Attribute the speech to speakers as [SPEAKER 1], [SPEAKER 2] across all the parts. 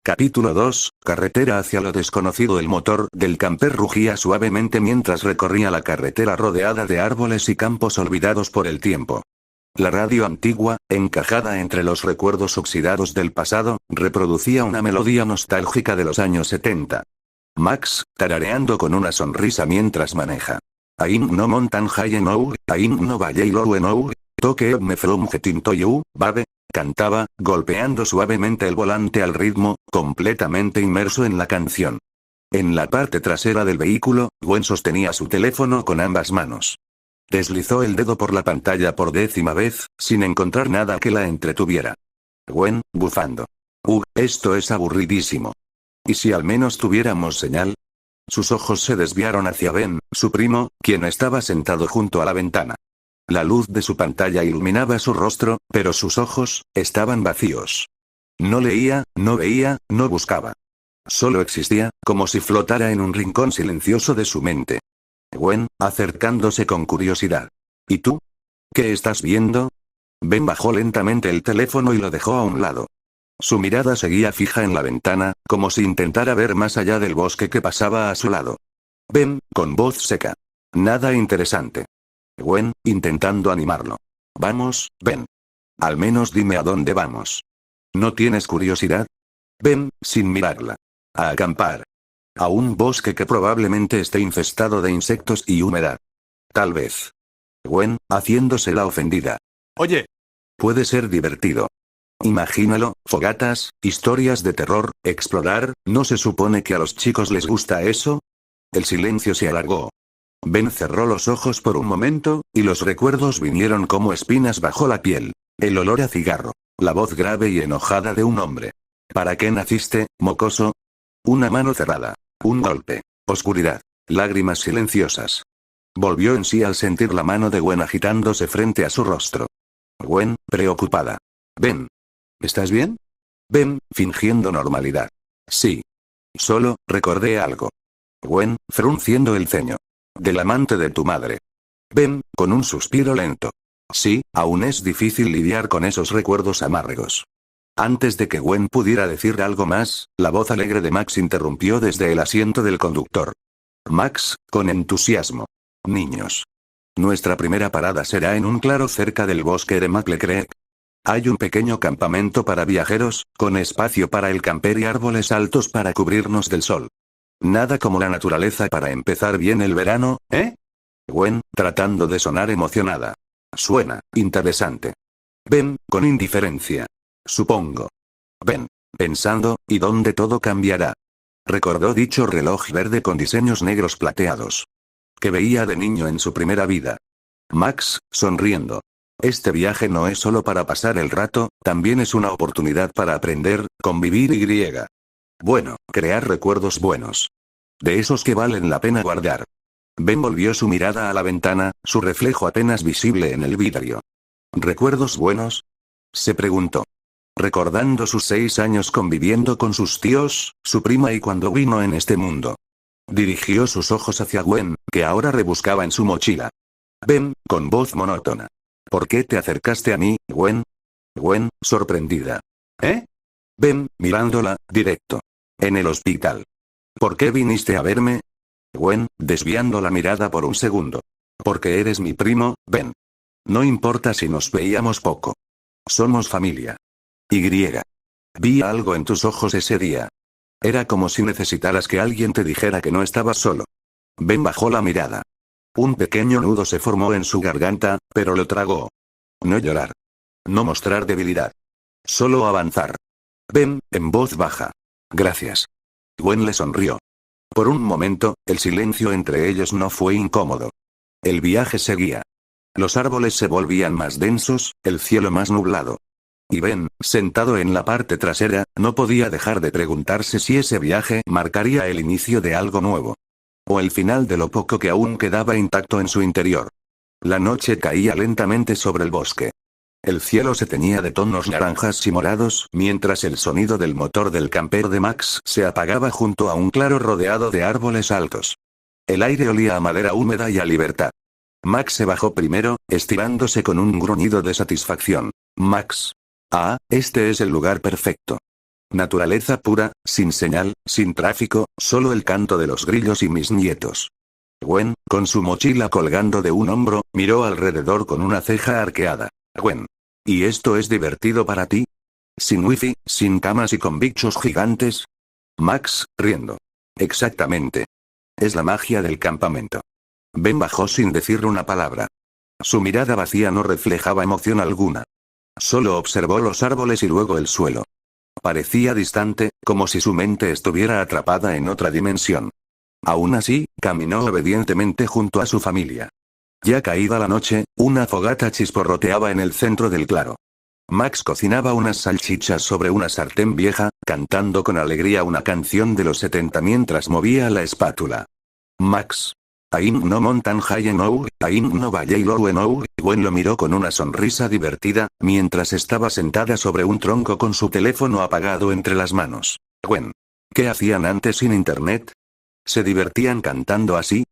[SPEAKER 1] Capítulo 2, carretera hacia lo desconocido. El motor del camper rugía suavemente mientras recorría la carretera rodeada de árboles y campos olvidados por el tiempo. La radio antigua, encajada entre los recuerdos oxidados del pasado, reproducía una melodía nostálgica de los años 70. Max, tarareando con una sonrisa mientras maneja. I'm no mountain high enough, I'm no valley low enough, toque me from getting to you, babe, cantaba, golpeando suavemente el volante al ritmo, completamente inmerso en la canción. En la parte trasera del vehículo, Gwen sostenía su teléfono con ambas manos. Deslizó el dedo por la pantalla por 10ª vez, sin encontrar nada que la entretuviera. Gwen, bufando. Esto es aburridísimo. ¿Y si al menos tuviéramos señal? Sus ojos se desviaron hacia Ben, su primo, quien estaba sentado junto a la ventana. La luz de su pantalla iluminaba su rostro, pero sus ojos estaban vacíos. No leía, no veía, no buscaba. Solo existía, como si flotara en un rincón silencioso de su mente. Gwen, acercándose con curiosidad. ¿Y tú? ¿Qué estás viendo? Ben bajó lentamente el teléfono y lo dejó a un lado. Su mirada seguía fija en la ventana, como si intentara ver más allá del bosque que pasaba a su lado. Ben, con voz seca. Nada interesante. Gwen, intentando animarlo. Vamos, Ben. Al menos dime a dónde vamos. ¿No tienes curiosidad? Ben, sin mirarla. A acampar. A un bosque que probablemente esté infestado de insectos y humedad. Tal vez. Gwen, haciéndose la ofendida.
[SPEAKER 2] Oye.
[SPEAKER 1] Puede ser divertido. Imagínalo, fogatas, historias de terror, explorar, ¿no se supone que a los chicos les gusta eso? El silencio se alargó. Ben cerró los ojos por un momento, y los recuerdos vinieron como espinas bajo la piel. El olor a cigarro. La voz grave y enojada de un hombre. ¿Para qué naciste, mocoso? Una mano cerrada. Un golpe. Oscuridad. Lágrimas silenciosas. Volvió en sí al sentir la mano de Gwen agitándose frente a su rostro. Gwen, preocupada. Ben. ¿Estás bien? Ben, fingiendo normalidad. Sí. Solo, recordé algo. Gwen, frunciendo el ceño. Del amante de tu madre. Ben, con un suspiro lento. Sí, aún es difícil lidiar con esos recuerdos amargos. Antes de que Gwen pudiera decir algo más, la voz alegre de Max interrumpió desde el asiento del conductor. Max, con entusiasmo. Niños. Nuestra primera parada será en un claro cerca del bosque de Maple Creek. Hay un pequeño campamento para viajeros, con espacio para el camper y árboles altos para cubrirnos del sol. Nada como la naturaleza para empezar bien el verano, ¿eh? Gwen, tratando de sonar emocionada. Suena interesante. Ben, con indiferencia. Supongo. Ben, pensando, ¿y dónde todo cambiará? Recordó dicho reloj verde con diseños negros plateados. Que veía de niño en su primera vida. Max, sonriendo. Este viaje no es solo para pasar el rato, también es una oportunidad para aprender, convivir y bueno, crear recuerdos buenos. De esos que valen la pena guardar. Ben volvió su mirada a la ventana, su reflejo apenas visible en el vidrio. ¿Recuerdos buenos? Se preguntó. Recordando sus 6 años conviviendo con sus tíos, su prima y cuando vino en este mundo. Dirigió sus ojos hacia Gwen, que ahora rebuscaba en su mochila. Ben, con voz monótona. ¿Por qué te acercaste a mí, Gwen? Gwen, sorprendida. ¿Eh? Ben, mirándola, directo. En el hospital. ¿Por qué viniste a verme? Gwen, desviando la mirada por un segundo. Porque eres mi primo, Ben. No importa si nos veíamos poco. Somos familia. Y. Vi algo en tus ojos ese día. Era como si necesitaras que alguien te dijera que no estabas solo. Ben bajó la mirada. Un pequeño nudo se formó en su garganta, pero lo tragó. No llorar. No mostrar debilidad. Solo avanzar. Ben, en voz baja. Gracias. Gwen le sonrió. Por un momento, el silencio entre ellos no fue incómodo. El viaje seguía. Los árboles se volvían más densos, el cielo más nublado. Y Ben, sentado en la parte trasera, no podía dejar de preguntarse si ese viaje marcaría el inicio de algo nuevo. O el final de lo poco que aún quedaba intacto en su interior. La noche caía lentamente sobre el bosque. El cielo se teñía de tonos naranjas y morados, mientras el sonido del motor del camper de Max se apagaba junto a un claro rodeado de árboles altos. El aire olía a madera húmeda y a libertad. Max se bajó primero, estirándose con un gruñido de satisfacción. Max. Ah, este es el lugar perfecto. Naturaleza pura, sin señal, sin tráfico, solo el canto de los grillos y mis nietos. Gwen, con su mochila colgando de un hombro, miró alrededor con una ceja arqueada. Gwen. ¿Y esto es divertido para ti? ¿Sin wifi, sin camas y con bichos gigantes? Max, riendo. Exactamente. Es la magia del campamento. Ben bajó sin decir una palabra. Su mirada vacía no reflejaba emoción alguna. Solo observó los árboles y luego el suelo. Parecía distante, como si su mente estuviera atrapada en otra dimensión. Aún así, caminó obedientemente junto a su familia. Ya caída la noche, una fogata chisporroteaba en el centro del claro. Max cocinaba unas salchichas sobre una sartén vieja, cantando con alegría una canción de los 70 mientras movía la espátula. Max. I'm no mountain high enough, I'm no valley low enough. Gwen lo miró con una sonrisa divertida, mientras estaba sentada sobre un tronco con su teléfono apagado entre las manos. Gwen. ¿Qué hacían antes sin internet? ¿Se divertían cantando así?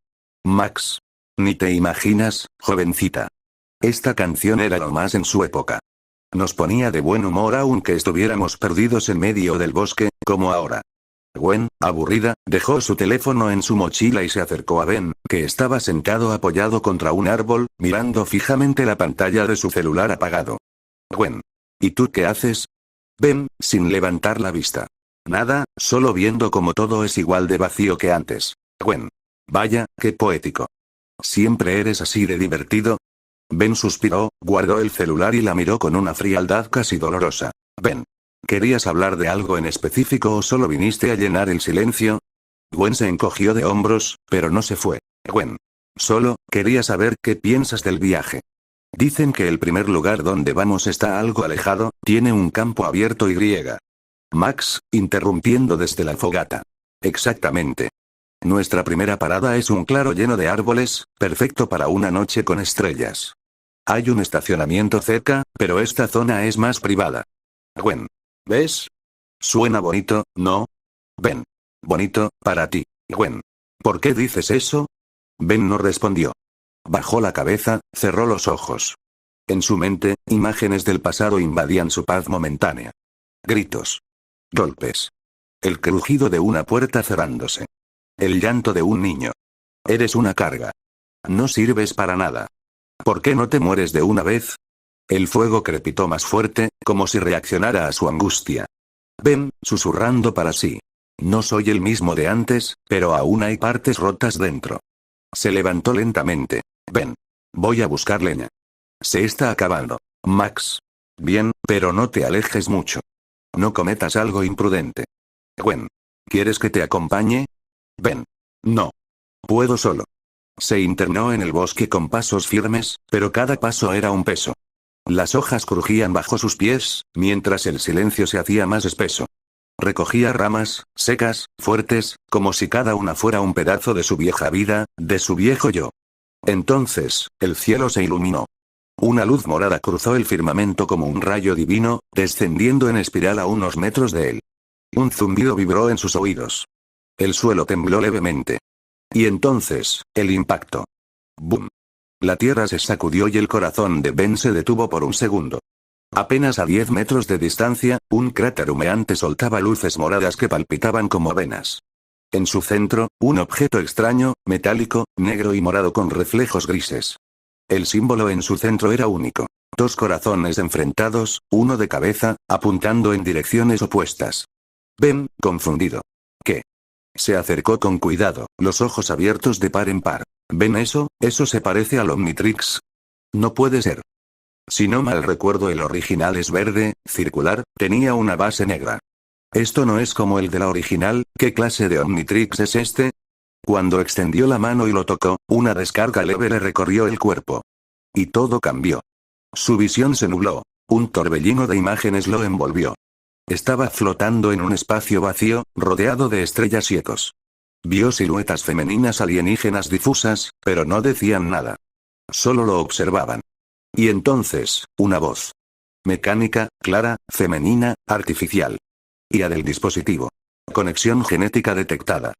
[SPEAKER 1] Max. Ni te imaginas, jovencita. Esta canción era lo más en su época. Nos ponía de buen humor aunque estuviéramos perdidos en medio del bosque, como ahora. Gwen, aburrida, dejó su teléfono en su mochila y se acercó a Ben, que estaba sentado apoyado contra un árbol, mirando fijamente la pantalla de su celular apagado. Gwen. ¿Y tú qué haces? Ben, sin levantar la vista. Nada, solo viendo cómo todo es igual de vacío que antes. Gwen. Vaya, qué poético. ¿Siempre eres así de divertido? Ben suspiró, guardó el celular y la miró con una frialdad casi dolorosa. Ben. ¿Querías hablar de algo en específico o solo viniste a llenar el silencio? Gwen se encogió de hombros, pero no se fue. Gwen. Solo, quería saber qué piensas del viaje. Dicen que el primer lugar donde vamos está algo alejado, tiene un campo abierto y... Max, interrumpiendo desde la fogata. Exactamente. Nuestra primera parada es un claro lleno de árboles, perfecto para una noche con estrellas. Hay un estacionamiento cerca, pero esta zona es más privada. Gwen. ¿Ves? Suena bonito, ¿no? Ben. Bonito, para ti, Gwen. ¿Por qué dices eso? Ben no respondió. Bajó la cabeza, cerró los ojos. En su mente, imágenes del pasado invadían su paz momentánea. Gritos. Golpes. El crujido de una puerta cerrándose. El llanto de un niño. Eres una carga. No sirves para nada. ¿Por qué no te mueres de una vez? El fuego crepitó más fuerte, como si reaccionara a su angustia. Ben, susurrando para sí. No soy el mismo de antes, pero aún hay partes rotas dentro. Se levantó lentamente. Ben. Voy a buscar leña. Se está acabando. Max. Bien, pero no te alejes mucho. No cometas algo imprudente. Gwen. ¿Quieres que te acompañe? Ben. No. Puedo solo. Se internó en el bosque con pasos firmes, pero cada paso era un peso. Las hojas crujían bajo sus pies, mientras el silencio se hacía más espeso. Recogía ramas, secas, fuertes, como si cada una fuera un pedazo de su vieja vida, de su viejo yo. Entonces, el cielo se iluminó. Una luz morada cruzó el firmamento como un rayo divino, descendiendo en espiral a unos metros de él. Un zumbido vibró en sus oídos. El suelo tembló levemente. Y entonces, el impacto. ¡Bum! La tierra se sacudió y el corazón de Ben se detuvo por un segundo. Apenas a 10 metros de distancia, un cráter humeante soltaba luces moradas que palpitaban como venas. En su centro, un objeto extraño, metálico, negro y morado con reflejos grises. El símbolo en su centro era único. Dos corazones enfrentados, uno de cabeza, apuntando en direcciones opuestas. Ben, confundido. ¿Qué? Se acercó con cuidado, los ojos abiertos de par en par. ¿Ven eso? Eso se parece al Omnitrix. No puede ser. Si no mal recuerdo, el original es verde, circular, tenía una base negra. Esto no es como el de la original. ¿Qué clase de Omnitrix es este? Cuando extendió la mano y lo tocó, una descarga leve le recorrió el cuerpo. Y todo cambió. Su visión se nubló. Un torbellino de imágenes lo envolvió. Estaba flotando en un espacio vacío, rodeado de estrellas y ecos. Vio siluetas femeninas alienígenas difusas, pero no decían nada. Solo lo observaban. Y entonces, una voz. Mecánica, clara, femenina, artificial. IA del dispositivo. Conexión genética detectada.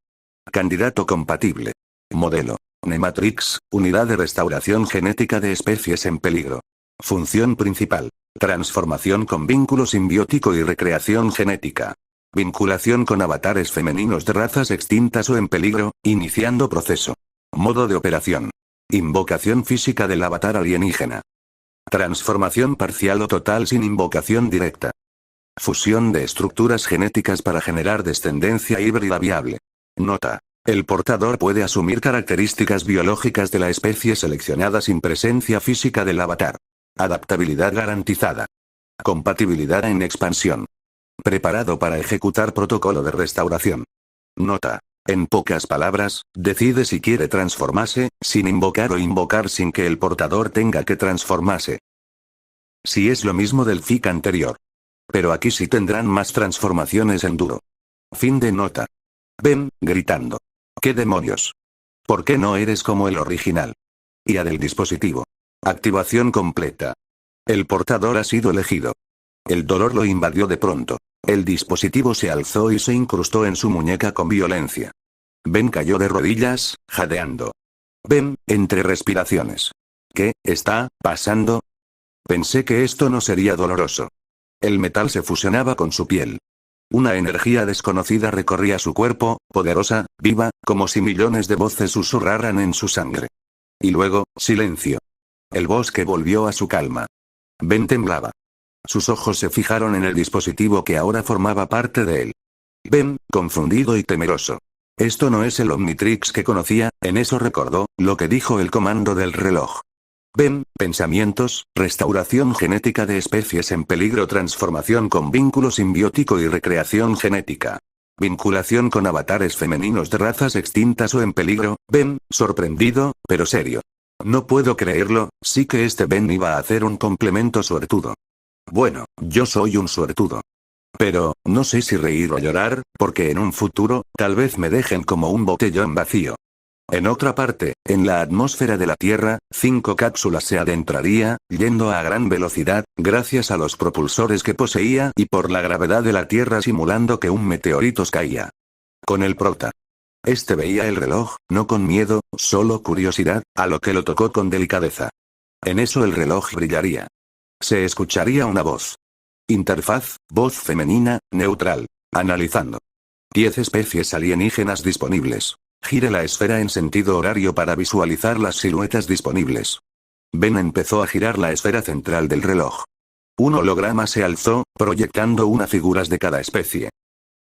[SPEAKER 1] Candidato compatible. Modelo. Nematrix, unidad de restauración genética de especies en peligro. Función principal. Transformación con vínculo simbiótico y recreación genética. Vinculación con avatares femeninos de razas extintas o en peligro, iniciando proceso. Modo de operación. Invocación física del avatar alienígena. Transformación parcial o total sin invocación directa. Fusión de estructuras genéticas para generar descendencia híbrida viable. Nota. El portador puede asumir características biológicas de la especie seleccionada sin presencia física del avatar. Adaptabilidad garantizada. Compatibilidad en expansión. Preparado para ejecutar protocolo de restauración. Nota. En pocas palabras, decide si quiere transformarse, sin invocar o invocar sin que el portador tenga que transformarse. Si es lo mismo del FIC anterior. Pero aquí sí tendrán más transformaciones en duro. Fin de nota. Ven, gritando. ¿Qué demonios? ¿Por qué no eres como el original? IA del dispositivo. Activación completa. El portador ha sido elegido. El dolor lo invadió de pronto. El dispositivo se alzó y se incrustó en su muñeca con violencia. Ben cayó de rodillas, jadeando. Ben, entre respiraciones. ¿Qué está pasando? Pensé que esto no sería doloroso. El metal se fusionaba con su piel. Una energía desconocida recorría su cuerpo, poderosa, viva, como si millones de voces susurraran en su sangre. Y luego, silencio. El bosque volvió a su calma. Ben temblaba. Sus ojos se fijaron en el dispositivo que ahora formaba parte de él. Ben, confundido y temeroso. Esto no es el Omnitrix que conocía, en eso recordó, lo que dijo el comando del reloj. Ben, pensamientos, restauración genética de especies en peligro, transformación con vínculo simbiótico y recreación genética. Vinculación con avatares femeninos de razas extintas o en peligro. Ben, sorprendido, pero serio. No puedo creerlo, sí que este Ben iba a hacer un complemento suertudo. Bueno, yo soy un suertudo. Pero, no sé si reír o llorar, porque en un futuro, tal vez me dejen como un botellón vacío. En otra parte, en la atmósfera de la Tierra, 5 cápsulas se adentraría, yendo a gran velocidad, gracias a los propulsores que poseía y por la gravedad de la Tierra simulando que un meteorito caía. Con el prota. Este veía el reloj, no con miedo, solo curiosidad, a lo que lo tocó con delicadeza. En eso el reloj brillaría. Se escucharía una voz. Interfaz, voz femenina, neutral. Analizando. 10 especies alienígenas disponibles. Gire la esfera en sentido horario para visualizar las siluetas disponibles. Ben empezó a girar la esfera central del reloj. Un holograma se alzó, proyectando unas figuras de cada especie.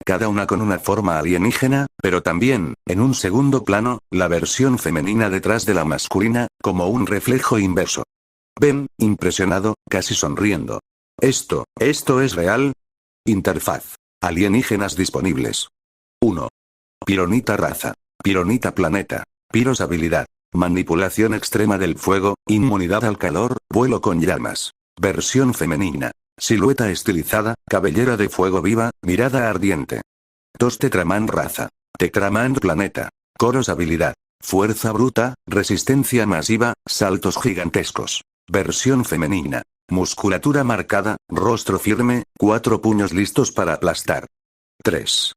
[SPEAKER 1] Cada una con una forma alienígena, pero también, en un segundo plano, la versión femenina detrás de la masculina, como un reflejo inverso. Ben, impresionado, casi sonriendo. ¿Esto es real? Interfaz. Alienígenas disponibles. 1. Pironita raza. Pironita planeta. Piros habilidad. Manipulación extrema del fuego, inmunidad al calor, vuelo con llamas. Versión femenina. Silueta estilizada, cabellera de fuego viva, mirada ardiente. 2. Tetraman raza. Tetraman planeta. Coros habilidad. Fuerza bruta, resistencia masiva, saltos gigantescos. Versión femenina. Musculatura marcada, rostro firme, 4 puños listos para aplastar. 3.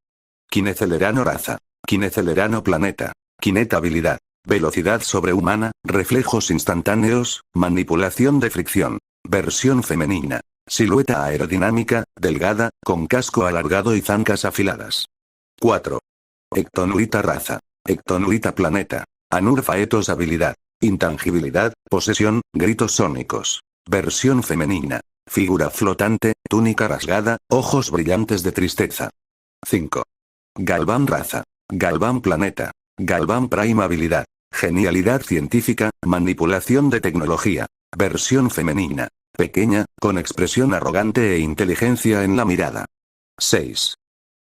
[SPEAKER 1] Kinecelerano raza. Kinecelerano planeta. Kineta habilidad. Velocidad sobrehumana, reflejos instantáneos, manipulación de fricción. Versión femenina. Silueta aerodinámica, delgada, con casco alargado y zancas afiladas. 4. Ectonuita raza. Ectonuita planeta. Anurfaetos habilidad. Intangibilidad, posesión, gritos sónicos. Versión femenina. Figura flotante, túnica rasgada, ojos brillantes de tristeza. 5. Galván raza. Galván planeta. Galván Prime habilidad. Genialidad científica, manipulación de tecnología. Versión femenina. Pequeña, con expresión arrogante e inteligencia en la mirada. 6.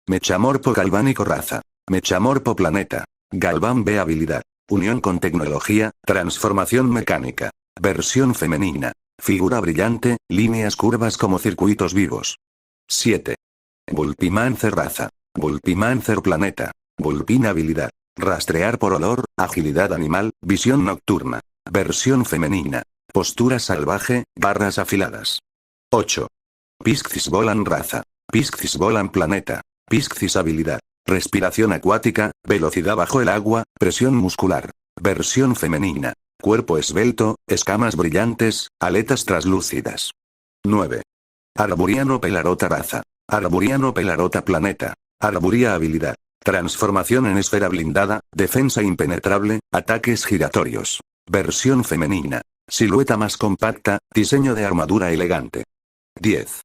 [SPEAKER 1] Mechamorpo galvánico raza. Mechamorpo planeta. Galván B habilidad. Unión con tecnología, transformación mecánica. Versión femenina. Figura brillante, líneas curvas como circuitos vivos. 7. Vulpimancer raza. Vulpimancer planeta. Vulpin habilidad. Rastrear por olor, agilidad animal, visión nocturna. Versión femenina. Postura salvaje, garras afiladas. 8. Piscis volan raza. Piscis volan planeta. Piscis habilidad. Respiración acuática, velocidad bajo el agua, presión muscular. Versión femenina. Cuerpo esbelto, escamas brillantes, aletas traslúcidas. 9. Arburiano pelarota raza. Arburiano Pelarota Planeta. Arburia habilidad. Transformación en esfera blindada, defensa impenetrable, ataques giratorios. Versión femenina. Silueta más compacta, diseño de armadura elegante. 10.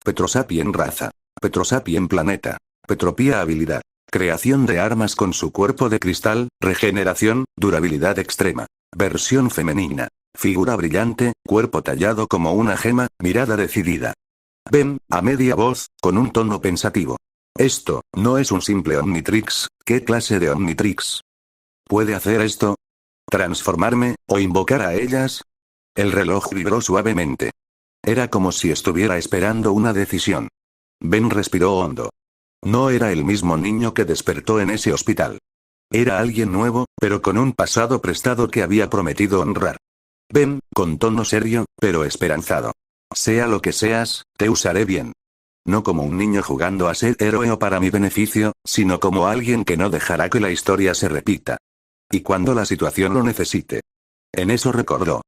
[SPEAKER 1] Petrosapien raza. Petrosapien planeta. Petropía habilidad. Creación de armas con su cuerpo de cristal, regeneración, durabilidad extrema. Versión femenina. Figura brillante, cuerpo tallado como una gema, mirada decidida. Ven, a media voz, con un tono pensativo. Esto, no es un simple Omnitrix, ¿qué clase de Omnitrix? ¿Puede hacer esto? ¿Transformarme, o invocar a ellas? El reloj vibró suavemente. Era como si estuviera esperando una decisión. Ben respiró hondo. No era el mismo niño que despertó en ese hospital. Era alguien nuevo, pero con un pasado prestado que había prometido honrar. Ben, con tono serio, pero esperanzado. Sea lo que seas, te usaré bien. No como un niño jugando a ser héroe o para mi beneficio, sino como alguien que no dejará que la historia se repita. Y cuando la situación lo necesite. En eso recordó.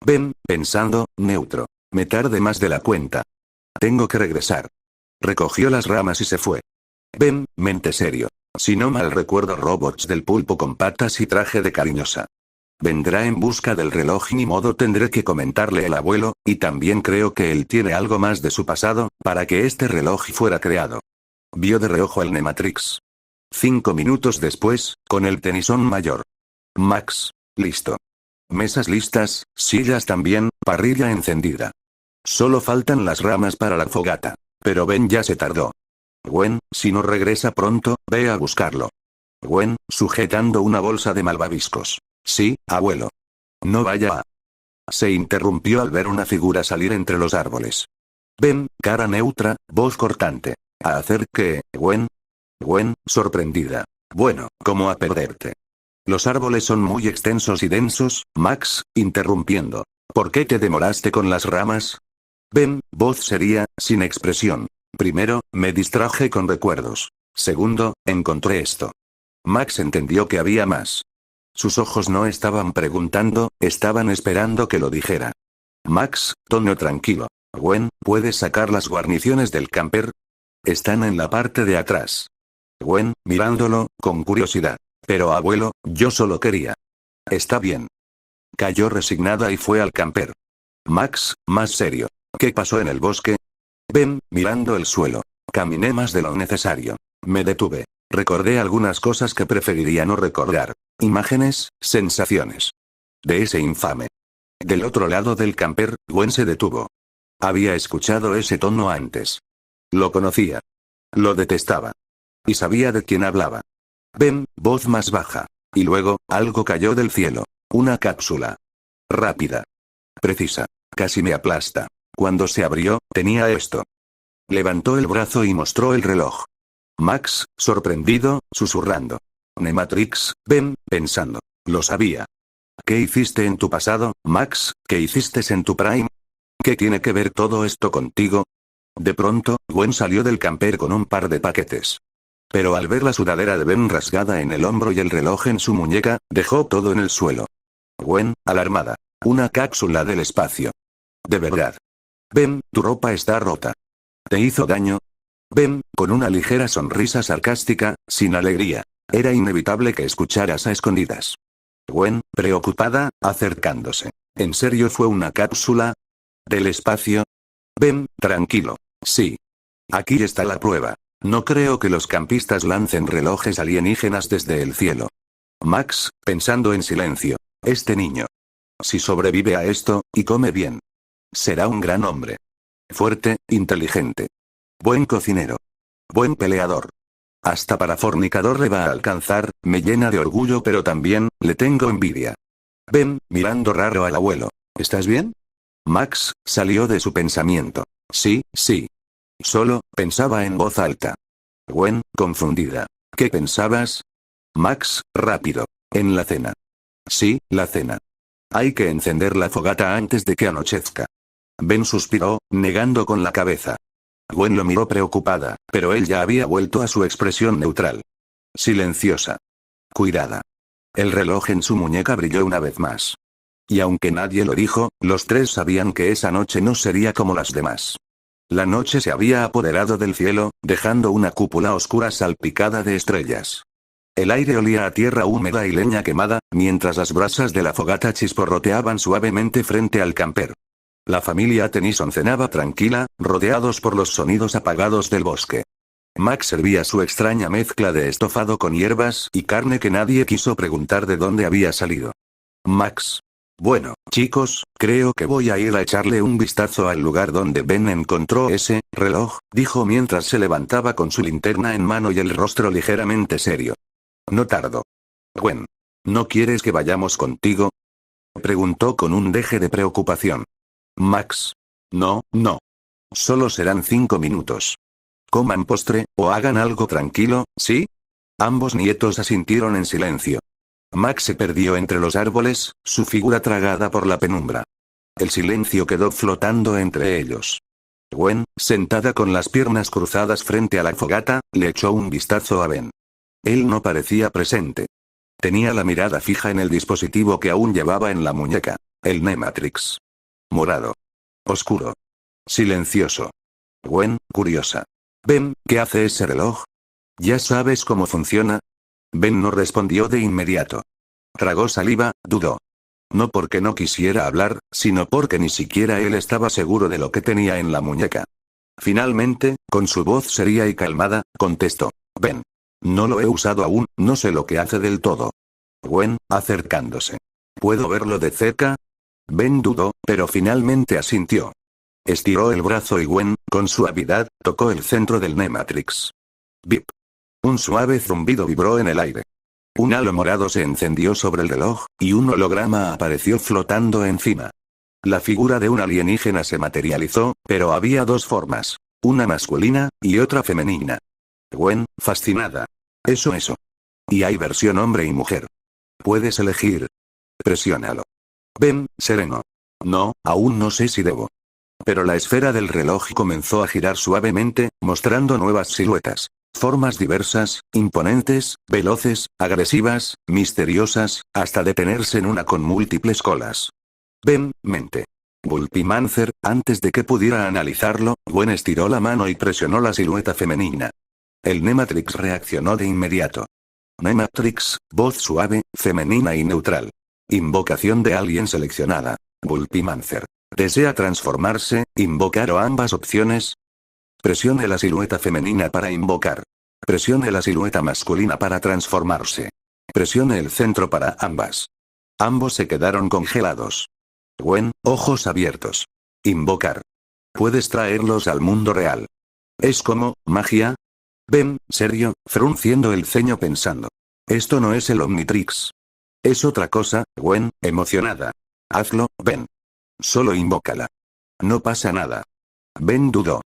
[SPEAKER 1] Ben, pensando, neutro. Me tardé más de la cuenta. Tengo que regresar. Recogió las ramas y se fue. Ben, mente serio. Si no mal recuerdo robots del pulpo con patas y traje de cariñosa. Vendrá en busca del reloj y ni modo tendré que comentarle al abuelo, y también creo que él tiene algo más de su pasado, para que este reloj fuera creado. Vio de reojo el Nematrix. 5 minutos después, con el tenisón mayor. Max, listo. Mesas listas, sillas también, parrilla encendida. Solo faltan las ramas para la fogata. Pero Ben ya se tardó. Gwen, si no regresa pronto, ve a buscarlo. Gwen, sujetando una bolsa de malvaviscos. Sí, abuelo. No vaya a... Se interrumpió al ver una figura salir entre los árboles. Ben, cara neutra, voz cortante. ¿A hacer qué, Gwen? Gwen, sorprendida. Bueno, ¿cómo a perderte? Los árboles son muy extensos y densos, Max, interrumpiendo. ¿Por qué te demoraste con las ramas? Ben, voz seria, sin expresión. Primero, me distraje con recuerdos. Segundo, encontré esto. Max entendió que había más. Sus ojos no estaban preguntando, estaban esperando que lo dijera. Max, tono tranquilo. Gwen, ¿puedes sacar las guarniciones del camper? Están en la parte de atrás. Gwen, mirándolo, con curiosidad. Pero abuelo, yo solo quería. Está bien. Cayó resignada y fue al camper. Max, más serio. ¿Qué pasó en el bosque? Ben, mirando el suelo. Caminé más de lo necesario. Me detuve. Recordé algunas cosas que preferiría no recordar. Imágenes, sensaciones. De ese infame. Del otro lado del camper, Gwen se detuvo. Había escuchado ese tono antes. Lo conocía. Lo detestaba. Y sabía de quién hablaba. Ben, voz más baja. Y luego, algo cayó del cielo. Una cápsula. Rápida. Precisa. Casi me aplasta. Cuando se abrió, tenía esto. Levantó el brazo y mostró el reloj. Max, sorprendido, susurrando. Nematrix, Ben, pensando. Lo sabía. ¿Qué hiciste en tu pasado, Max? ¿Qué hiciste en tu prime? ¿Qué tiene que ver todo esto contigo? De pronto, Gwen salió del camper con un par de paquetes. Pero al ver la sudadera de Ben rasgada en el hombro y el reloj en su muñeca, dejó todo en el suelo. Gwen, alarmada. Una cápsula del espacio. De verdad. Ben, tu ropa está rota. ¿Te hizo daño? Ben, con una ligera sonrisa sarcástica, sin alegría. Era inevitable que escucharas a escondidas. Gwen, preocupada, acercándose. ¿En serio fue una cápsula? ¿Del espacio? Ben, tranquilo. Sí. Aquí está la prueba. No creo que los campistas lancen relojes alienígenas desde el cielo. Max, pensando en silencio. Este niño. Si sobrevive a esto, y come bien. Será un gran hombre. Fuerte, inteligente. Buen cocinero. Buen peleador. Hasta para fornicador le va a alcanzar, me llena de orgullo pero también, le tengo envidia. Ben, mirando raro al abuelo. ¿Estás bien? Max, salió de su pensamiento. Sí, sí. Solo, pensaba en voz alta. Gwen, confundida. ¿Qué pensabas? Max, rápido. En la cena. Sí, la cena. Hay que encender la fogata antes de que anochezca. Ben suspiró, negando con la cabeza. Gwen lo miró preocupada, pero él ya había vuelto a su expresión neutral. Silenciosa. Cuidada. El reloj en su muñeca brilló una vez más. Y aunque nadie lo dijo, los tres sabían que esa noche no sería como las demás. La noche se había apoderado del cielo, dejando una cúpula oscura salpicada de estrellas. El aire olía a tierra húmeda y leña quemada, mientras las brasas de la fogata chisporroteaban suavemente frente al camper. La familia Tennyson cenaba tranquila, rodeados por los sonidos apagados del bosque. Max servía su extraña mezcla de estofado con hierbas y carne que nadie quiso preguntar de dónde había salido. Max. Bueno, chicos, creo que voy a ir a echarle un vistazo al lugar donde Ben encontró ese reloj, dijo mientras se levantaba con su linterna en mano y el rostro ligeramente serio. No tardó. Gwen. ¿No quieres que vayamos contigo? Preguntó con un deje de preocupación. Max. No, no. Solo serán 5 minutos. Coman postre, o hagan algo tranquilo, ¿sí? Ambos nietos asintieron en silencio. Max se perdió entre los árboles, su figura tragada por la penumbra. El silencio quedó flotando entre ellos. Gwen, sentada con las piernas cruzadas frente a la fogata, le echó un vistazo a Ben. Él no parecía presente. Tenía la mirada fija en el dispositivo que aún llevaba en la muñeca, el Nematrix. Morado. Oscuro. Silencioso. Gwen, curiosa. Ben, ¿qué hace ese reloj? ¿Ya sabes cómo funciona? Ben no respondió de inmediato. Tragó saliva, dudó. No porque no quisiera hablar, sino porque ni siquiera él estaba seguro de lo que tenía en la muñeca. Finalmente, con su voz seria y calmada, contestó. Ben. No lo he usado aún, no sé lo que hace del todo. Gwen, acercándose. ¿Puedo verlo de cerca? Ben dudó, pero finalmente asintió. Estiró el brazo y Gwen, con suavidad, tocó el centro del Nematrix. Bip. Un suave zumbido vibró en el aire. Un halo morado se encendió sobre el reloj, y un holograma apareció flotando encima. La figura de un alienígena se materializó, pero había dos formas. Una masculina, y otra femenina. Gwen, fascinada. Eso. Y hay versión hombre y mujer. Puedes elegir. Presiónalo. Ben, sereno. No, aún no sé si debo. Pero la esfera del reloj comenzó a girar suavemente, mostrando nuevas siluetas. Formas diversas, imponentes, veloces, agresivas, misteriosas, hasta detenerse en una con múltiples colas. Ben, mente. Bulpimancer, antes de que pudiera analizarlo, Gwen estiró la mano y presionó la silueta femenina. El Nematrix reaccionó de inmediato. Nematrix, voz suave, femenina y neutral. Invocación de alguien seleccionada. Bulpimancer. ¿Desea transformarse, invocar o ambas opciones? Presione la silueta femenina para invocar. Presione la silueta masculina para transformarse. Presione el centro para ambas. Ambos se quedaron congelados. Gwen, ojos abiertos. Invocar. Puedes traerlos al mundo real. ¿Es como magia? Ben, serio, frunciendo el ceño pensando. Esto no es el Omnitrix. Es otra cosa, Gwen, emocionada. Hazlo, Ben. Solo invócala. No pasa nada. Ben dudó.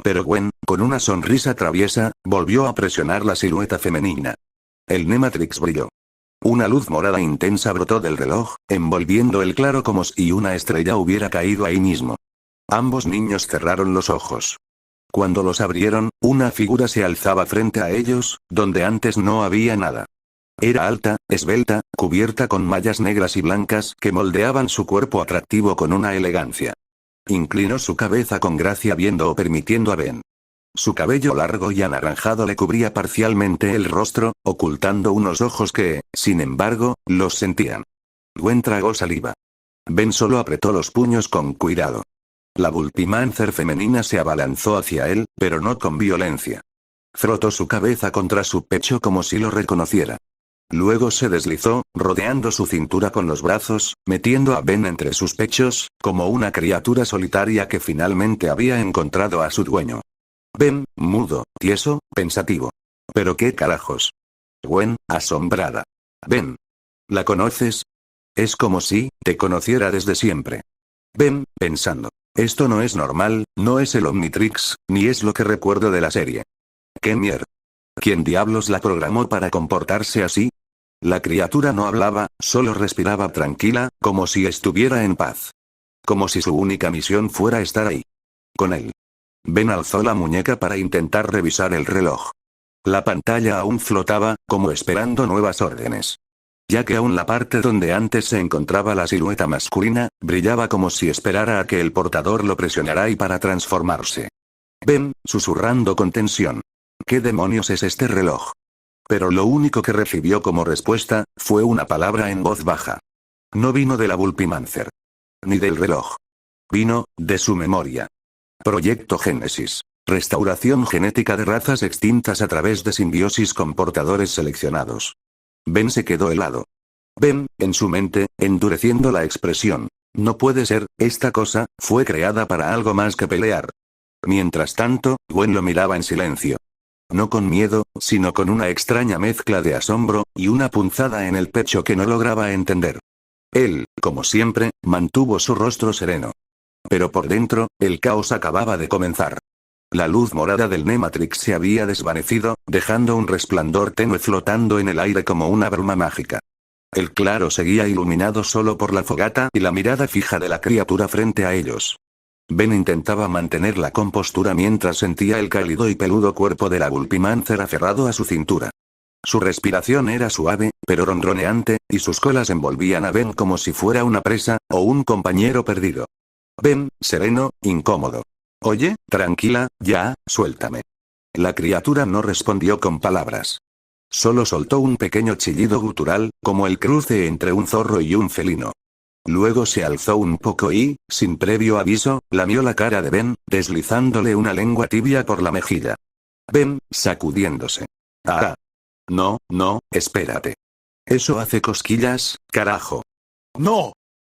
[SPEAKER 1] Pero Gwen, con una sonrisa traviesa, volvió a presionar la silueta femenina. El Nematrix brilló. Una luz morada intensa brotó del reloj, envolviendo el claro como si una estrella hubiera caído ahí mismo. Ambos niños cerraron los ojos. Cuando los abrieron, una figura se alzaba frente a ellos, donde antes no había nada. Era alta, esbelta, cubierta con mallas negras y blancas que moldeaban su cuerpo atractivo con una elegancia. Inclinó su cabeza con gracia viendo o permitiendo a Ben. Su cabello largo y anaranjado le cubría parcialmente el rostro, ocultando unos ojos que, sin embargo, los sentían. Gwen tragó saliva. Ben solo apretó los puños con cuidado. La Bulpimancer femenina se abalanzó hacia él, pero no con violencia. Frotó su cabeza contra su pecho como si lo reconociera. Luego se deslizó, rodeando su cintura con los brazos, metiendo a Ben entre sus pechos, como una criatura solitaria que finalmente había encontrado a su dueño. Ben, mudo, tieso, pensativo. ¿Pero qué carajos? Gwen, asombrada. Ben. ¿La conoces? Es como si te conociera desde siempre. Ben, pensando. Esto no es normal, no es el Omnitrix, ni es lo que recuerdo de la serie. ¿Qué mierda? ¿Quién diablos la programó para comportarse así? La criatura no hablaba, solo respiraba tranquila, como si estuviera en paz. Como si su única misión fuera estar ahí. Con él. Ben alzó la muñeca para intentar revisar el reloj. La pantalla aún flotaba, como esperando nuevas órdenes. Ya que aún la parte donde antes se encontraba la silueta masculina, brillaba como si esperara a que el portador lo presionara y para transformarse. Ben, susurrando con tensión. ¿Qué demonios es este reloj? Pero lo único que recibió como respuesta, fue una palabra en voz baja. No vino de la Bulpimancer. Ni del reloj. Vino, de su memoria. Proyecto Génesis. Restauración genética de razas extintas a través de simbiosis con portadores seleccionados. Ben se quedó helado. Ben, en su mente, endureciendo la expresión. No puede ser, esta cosa, fue creada para algo más que pelear. Mientras tanto, Gwen lo miraba en silencio. No con miedo, sino con una extraña mezcla de asombro, y una punzada en el pecho que no lograba entender. Él, como siempre, mantuvo su rostro sereno. Pero por dentro, el caos acababa de comenzar. La luz morada del Nematrix se había desvanecido, dejando un resplandor tenue flotando en el aire como una bruma mágica. El claro seguía iluminado solo por la fogata y la mirada fija de la criatura frente a ellos. Ben intentaba mantener la compostura mientras sentía el cálido y peludo cuerpo de la Bulpimancer aferrado a su cintura. Su respiración era suave, pero ronroneante, y sus colas envolvían a Ben como si fuera una presa, o un compañero perdido. Ben, sereno, incómodo. Oye, tranquila, ya, suéltame. La criatura no respondió con palabras. Solo soltó un pequeño chillido gutural, como el cruce entre un zorro y un felino. Luego se alzó un poco y, sin previo aviso, lamió la cara de Ben, deslizándole una lengua tibia por la mejilla. Ben, sacudiéndose. Ah. No, no, espérate. Eso hace cosquillas, carajo. No.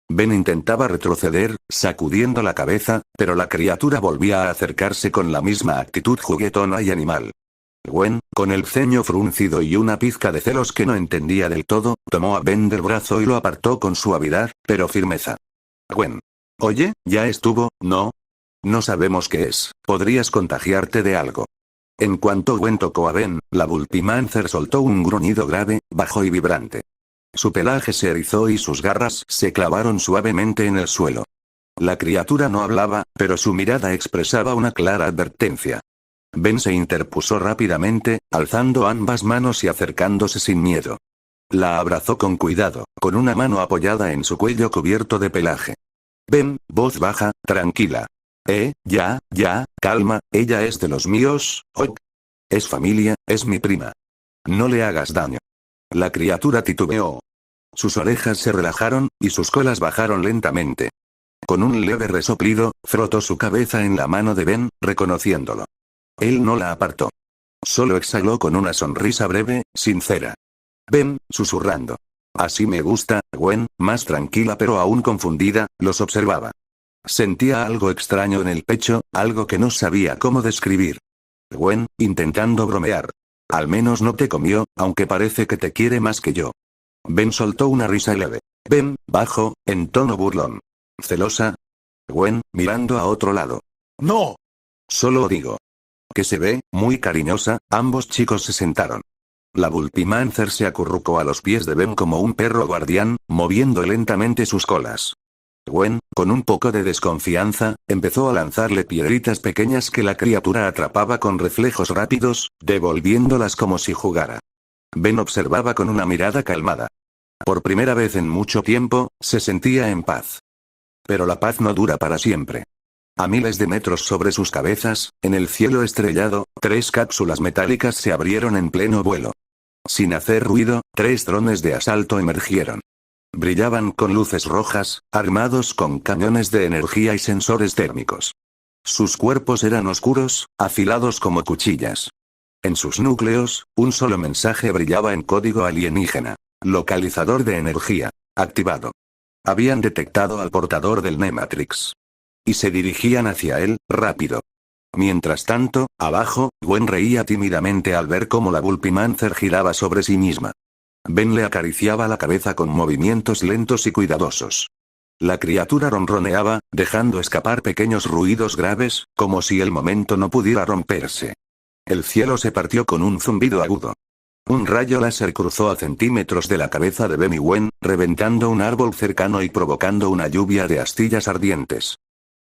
[SPEAKER 1] Ben intentaba retroceder, sacudiendo la cabeza, pero la criatura volvía a acercarse con la misma actitud juguetona y animal. Gwen, con el ceño fruncido y una pizca de celos que no entendía del todo, tomó a Ben del brazo y lo apartó con suavidad, pero firmeza. Gwen. Oye, ya estuvo, ¿no? No sabemos qué es, podrías contagiarte de algo. En cuanto Gwen tocó a Ben, la Bulpimancer soltó un gruñido grave, bajo y vibrante. Su pelaje se erizó y sus garras se clavaron suavemente en el suelo. La criatura no hablaba, pero su mirada expresaba una clara advertencia. Ben se interpuso rápidamente, alzando ambas manos y acercándose sin miedo. La abrazó con cuidado, con una mano apoyada en su cuello cubierto de pelaje. Ben, voz baja, tranquila. Ya, calma, ella es de los míos, ok. Es familia, es mi prima. No le hagas daño. La criatura titubeó. Sus orejas se relajaron, y sus colas bajaron lentamente. Con un leve resoplido, frotó su cabeza en la mano de Ben, reconociéndolo. Él no la apartó. Solo exhaló con una sonrisa breve, sincera. Ben, susurrando. Así me gusta, Gwen, más tranquila pero aún confundida, los observaba. Sentía algo extraño en el pecho, algo que no sabía cómo describir. Gwen, intentando bromear. Al menos no te comió, aunque parece que te quiere más que yo. Ben soltó una risa leve. Ben, bajo, en tono burlón. ¿Celosa? Gwen, mirando a otro lado. No. Solo digo. Que se ve, muy cariñosa, ambos chicos se sentaron. La Bulpimancer se acurrucó a los pies de Ben como un perro guardián, moviendo lentamente sus colas. Gwen, con un poco de desconfianza, empezó a lanzarle piedritas pequeñas que la criatura atrapaba con reflejos rápidos, devolviéndolas como si jugara. Ben observaba con una mirada calmada. Por primera vez en mucho tiempo, se sentía en paz. Pero la paz no dura para siempre. A miles de metros sobre sus cabezas, en el cielo estrellado, 3 cápsulas metálicas se abrieron en pleno vuelo. Sin hacer ruido, 3 drones de asalto emergieron. Brillaban con luces rojas, armados con cañones de energía y sensores térmicos. Sus cuerpos eran oscuros, afilados como cuchillas. En sus núcleos, un solo mensaje brillaba en código alienígena. Localizador de energía. Activado. Habían detectado al portador del Nematrix. Y se dirigían hacia él, rápido. Mientras tanto, abajo, Gwen reía tímidamente al ver cómo la Bulpimancer giraba sobre sí misma. Ben le acariciaba la cabeza con movimientos lentos y cuidadosos. La criatura ronroneaba, dejando escapar pequeños ruidos graves, como si el momento no pudiera romperse. El cielo se partió con un zumbido agudo. Un rayo láser cruzó a centímetros de la cabeza de Ben y Gwen, reventando un árbol cercano y provocando una lluvia de astillas ardientes.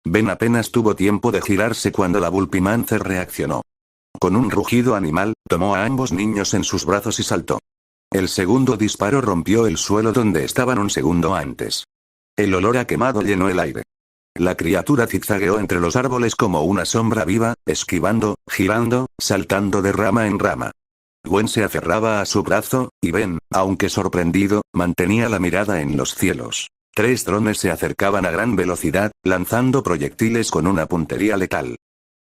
[SPEAKER 1] Ben apenas tuvo tiempo de girarse cuando la Bulpimancer reaccionó. Con un rugido animal, tomó a ambos niños en sus brazos y saltó. El segundo disparo rompió el suelo donde estaban un segundo antes. El olor a quemado llenó el aire. La criatura zigzagueó entre los árboles como una sombra viva, esquivando, girando, saltando de rama en rama. Gwen se aferraba a su brazo, y Ben, aunque sorprendido, mantenía la mirada en los cielos. 3 drones se acercaban a gran velocidad, lanzando proyectiles con una puntería letal.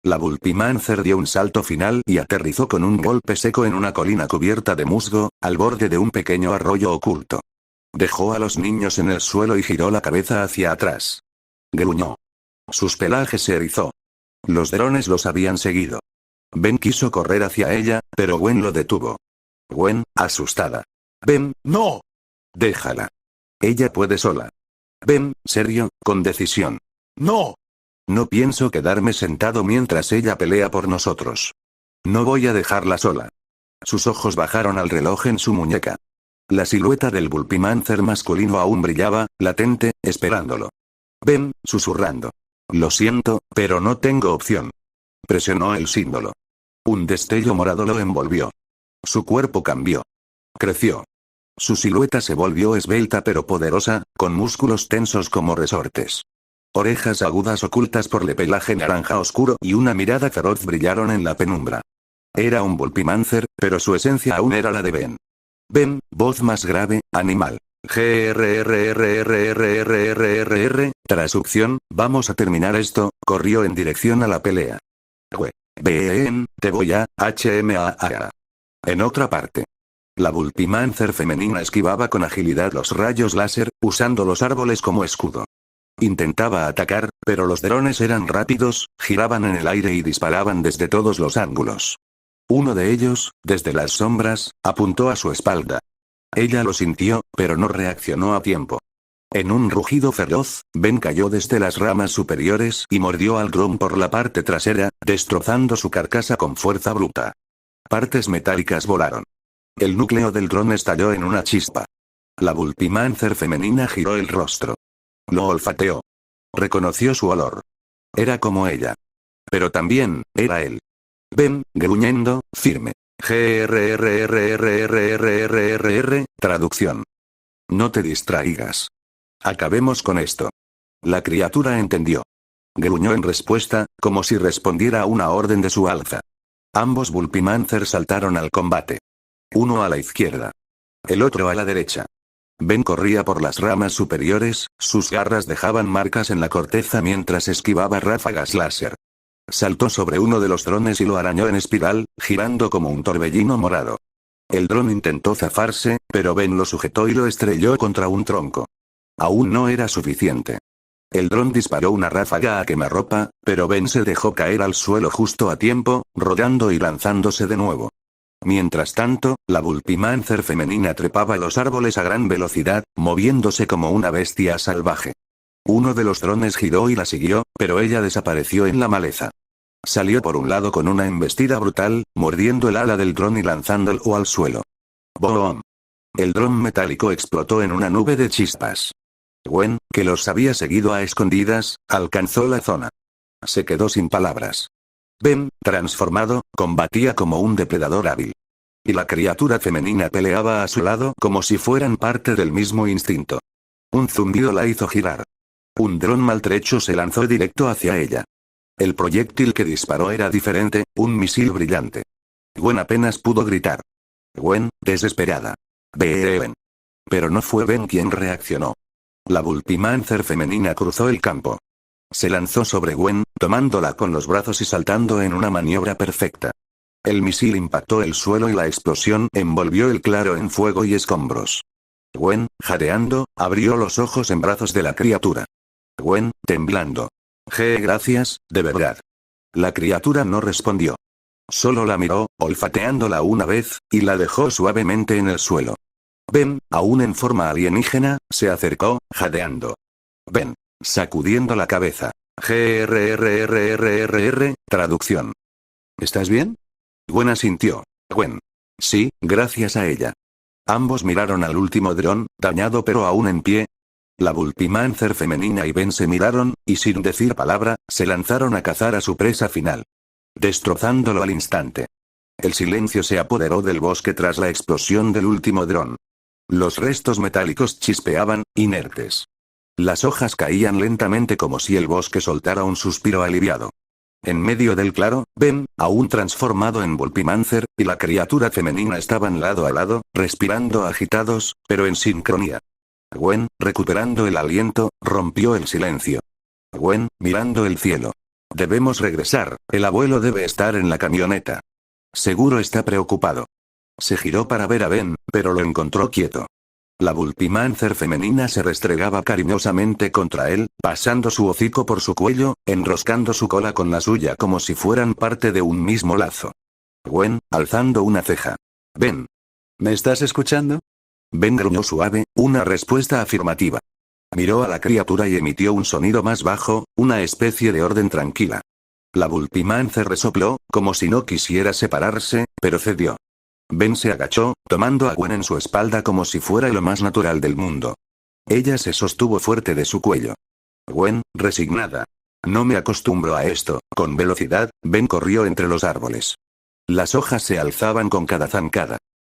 [SPEAKER 1] La Bulpimancer dio un salto final y aterrizó con un golpe seco en una colina cubierta de musgo, al borde de un pequeño arroyo oculto. Dejó a los niños en el suelo y giró la cabeza hacia atrás. Gruñó. Sus pelajes se erizó. Los drones los habían seguido. Ben quiso correr hacia ella, pero Gwen lo detuvo. Gwen, asustada. Ben, no. Déjala. Ella puede sola. Ben, serio, con decisión. No. No pienso quedarme sentado mientras ella pelea por nosotros. No voy a dejarla sola. Sus ojos bajaron al reloj en su muñeca. La silueta del Bulpimancer masculino aún brillaba, latente, esperándolo. Ben, susurrando. Lo siento, pero no tengo opción. Presionó el símbolo. Un destello morado lo envolvió. Su cuerpo cambió. Creció. Su silueta se volvió esbelta pero poderosa, con músculos tensos como resortes. Orejas agudas ocultas por el pelaje naranja oscuro y una mirada feroz brillaron en la penumbra. Era un Bulpimancer, pero su esencia aún era la de Ben. Ben, voz más grave, animal. Traducción, vamos a terminar esto, corrió en dirección a la pelea. Ben, te voy a, HMAA. En otra parte. La Bulpimancer femenina esquivaba con agilidad los rayos láser, usando los árboles como escudo. Intentaba atacar, pero los drones eran rápidos, giraban en el aire y disparaban desde todos los ángulos. Uno de ellos, desde las sombras, apuntó a su espalda. Ella lo sintió, pero no reaccionó a tiempo. En un rugido feroz, Ben cayó desde las ramas superiores y mordió al dron por la parte trasera, destrozando su carcasa con fuerza bruta. Partes metálicas volaron. El núcleo del dron estalló en una chispa. La Bulpimancer femenina giró el rostro. Lo olfateó. Reconoció su olor. Era como ella. Pero también, era él. Ben, gruñendo, firme. Traducción. No te distraigas. Acabemos con esto. La criatura entendió. Gruñó en respuesta, como si respondiera a una orden de su alza. Ambos Bulpimancer saltaron al combate. Uno a la izquierda. El otro a la derecha. Ben corría por las ramas superiores, sus garras dejaban marcas en la corteza mientras esquivaba ráfagas láser. Saltó sobre uno de los drones y lo arañó en espiral, girando como un torbellino morado. El dron intentó zafarse, pero Ben lo sujetó y lo estrelló contra un tronco. Aún no era suficiente. El dron disparó una ráfaga a quemarropa, pero Ben se dejó caer al suelo justo a tiempo, rodando y lanzándose de nuevo. Mientras tanto, la Bulpimancer femenina trepaba los árboles a gran velocidad, moviéndose como una bestia salvaje. Uno de los drones giró y la siguió, pero ella desapareció en la maleza. Salió por un lado con una embestida brutal, mordiendo el ala del dron y lanzándolo al suelo. ¡Boom! El dron metálico explotó en una nube de chispas. Gwen, que los había seguido a escondidas, alcanzó la zona. Se quedó sin palabras. Ben, transformado, combatía como un depredador hábil. Y la criatura femenina peleaba a su lado como si fueran parte del mismo instinto. Un zumbido la hizo girar. Un dron maltrecho se lanzó directo hacia ella. El proyectil que disparó era diferente, un misil brillante. Gwen apenas pudo gritar. Gwen, desesperada. Ben. Pero no fue Ben quien reaccionó. La Bulpimancer femenina cruzó el campo. Se lanzó sobre Gwen, tomándola con los brazos y saltando en una maniobra perfecta. El misil impactó el suelo y la explosión envolvió el claro en fuego y escombros. Gwen, jadeando, abrió los ojos en brazos de la criatura. Gwen, temblando. Gracias, de verdad. La criatura no respondió. Solo la miró, olfateándola una vez, y la dejó suavemente en el suelo. Ben, aún en forma alienígena, se acercó, jadeando. Ben. Sacudiendo la cabeza. Traducción. ¿Estás bien? Gwen asintió. Gwen. Sí, gracias a ella. Ambos miraron al último dron, dañado pero aún en pie. La Bulpimancer femenina y Ben se miraron, y sin decir palabra, se lanzaron a cazar a su presa final. Destrozándolo al instante. El silencio se apoderó del bosque tras la explosión del último dron. Los restos metálicos chispeaban, inertes. Las hojas caían lentamente como si el bosque soltara un suspiro aliviado. En medio del claro, Ben, aún transformado en Vulpimancer, y la criatura femenina estaban lado a lado, respirando agitados, pero en sincronía. Gwen, recuperando el aliento, rompió el silencio. Gwen, mirando el cielo. Debemos regresar, el abuelo debe estar en la camioneta. Seguro está preocupado. Se giró para ver a Ben, pero lo encontró quieto. La Vulpimancer femenina se restregaba cariñosamente contra él, pasando su hocico por su cuello, enroscando su cola con la suya como si fueran parte de un mismo lazo. Gwen, alzando una ceja. Ben.
[SPEAKER 2] ¿Me estás escuchando?
[SPEAKER 1] Ben gruñó suave, una respuesta afirmativa. Miró a la criatura y emitió un sonido más bajo, una especie de orden tranquila. La Vulpimancer resopló, como si no quisiera separarse, pero cedió. Ben se agachó, tomando a Gwen en su espalda como si fuera lo más natural del mundo. Ella se sostuvo fuerte de su cuello. Gwen, resignada. No me acostumbro a esto. Con velocidad, Ben corrió entre los árboles. Las hojas se alzaban con cada zancada.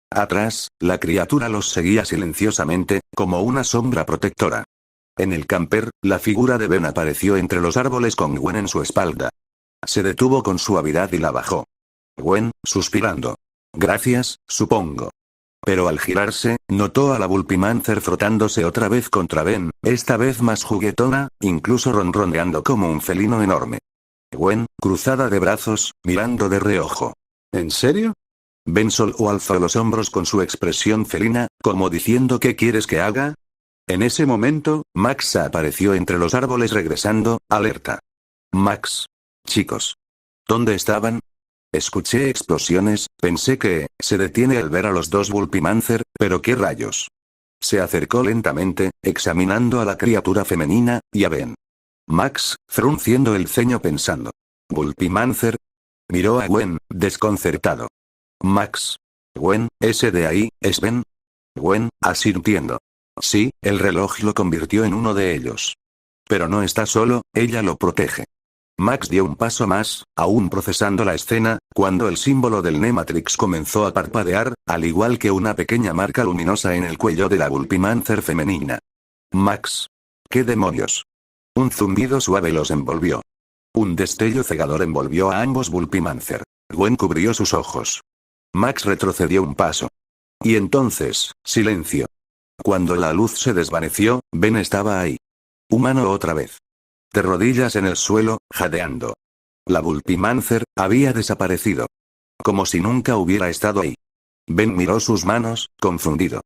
[SPEAKER 1] Atrás, la criatura los seguía silenciosamente, como una sombra protectora. En el camper, la figura de Ben apareció entre los árboles con Gwen en su espalda. Se detuvo con suavidad y la bajó. Gwen, suspirando. Gracias, supongo. Pero al girarse, notó a la Vulpimancer frotándose otra vez contra Ben, esta vez más juguetona, incluso ronroneando como un felino enorme. Gwen, cruzada de brazos, mirando de reojo.
[SPEAKER 2] ¿En serio?
[SPEAKER 1] Ben solo alzó los hombros con su expresión felina, como diciendo ¿qué quieres que haga? En ese momento, Max apareció entre los árboles regresando, alerta. Max. Chicos. ¿Dónde estaban? Escuché explosiones, pensé que, se detiene al ver a los dos Vulpimancer, pero ¿qué rayos? Se acercó lentamente, examinando a la criatura femenina, y a Ben. Max, frunciendo el ceño pensando. ¿Vulpimancer? Miró a Gwen, desconcertado. Max. Gwen, ese de ahí, ¿es Ben? Gwen, asintiendo. Sí, el reloj lo convirtió en uno de ellos. Pero no está solo, ella lo protege. Max dio un paso más, aún procesando la escena, cuando el símbolo del Nematrix comenzó a parpadear, al igual que una pequeña marca luminosa en el cuello de la Vulpimancer femenina. Max. ¿Qué demonios? Un zumbido suave los envolvió. Un destello cegador envolvió a ambos Vulpimancer. Gwen cubrió sus ojos. Max retrocedió un paso. Y entonces, silencio. Cuando la luz se desvaneció, Ben estaba ahí. Humano otra vez. De rodillas en el suelo, jadeando. La Vulpimancer había desaparecido. Como si nunca hubiera estado ahí. Ben miró sus manos, confundido.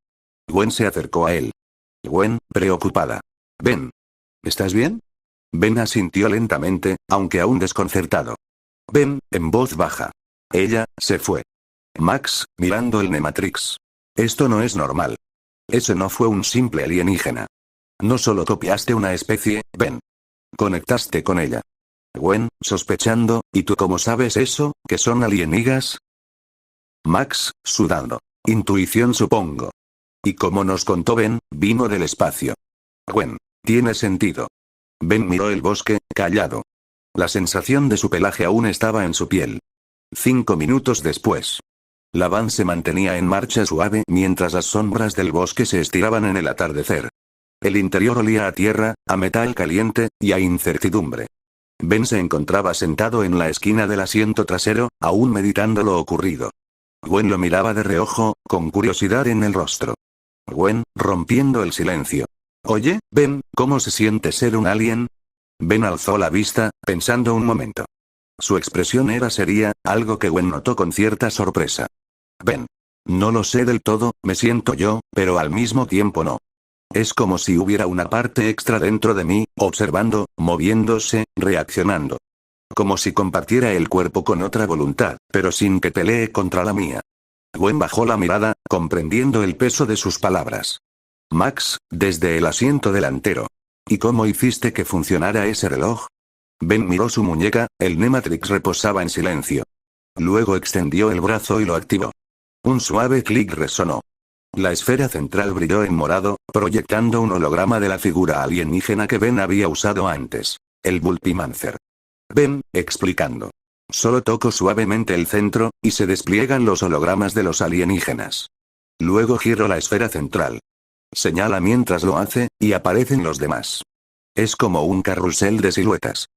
[SPEAKER 1] Gwen se acercó a él. Gwen, preocupada. Ben.
[SPEAKER 2] ¿Estás bien?
[SPEAKER 1] Ben asintió lentamente, aunque aún desconcertado. Ben, en voz baja. Ella, se fue. Max, mirando el Nematrix. Esto no es normal. Ese no fue un simple alienígena. No solo copiaste una especie, Ben. Conectaste con ella. Gwen, sospechando, ¿y tú cómo sabes eso, que son alienígas? Max, sudando. Intuición supongo. Y como nos contó Ben, vino del espacio. Gwen, tiene sentido. Ben miró el bosque, callado. La sensación de su pelaje aún estaba en su piel. 5 minutos después. La van se mantenía en marcha suave mientras las sombras del bosque se estiraban en el atardecer. El interior olía a tierra, a metal caliente, y a incertidumbre. Ben se encontraba sentado en la esquina del asiento trasero, aún meditando lo ocurrido. Gwen lo miraba de reojo, con curiosidad en el rostro. Gwen, rompiendo el silencio. Oye, Ben, ¿cómo se siente ser un alien? Ben alzó la vista, pensando un momento. Su expresión era seria, algo que Gwen notó con cierta sorpresa. Ben. No lo sé del todo, me siento yo, pero al mismo tiempo no. Es como si hubiera una parte extra dentro de mí, observando, moviéndose, reaccionando. Como si compartiera el cuerpo con otra voluntad, pero sin que pelee contra la mía. Gwen bajó la mirada, comprendiendo el peso de sus palabras. Max, desde el asiento delantero. ¿Y cómo hiciste que funcionara ese reloj? Ben miró su muñeca, el Nematrix reposaba en silencio. Luego extendió el brazo y lo activó. Un suave clic resonó. La esfera central brilló en morado, proyectando un holograma de la figura alienígena que Ben había usado antes. El Vulpimancer. Ben, explicando. Solo toco suavemente el centro, y se despliegan los hologramas de los alienígenas. Luego giro la esfera central. Señala mientras lo hace, y aparecen los demás. Es como un carrusel de siluetas.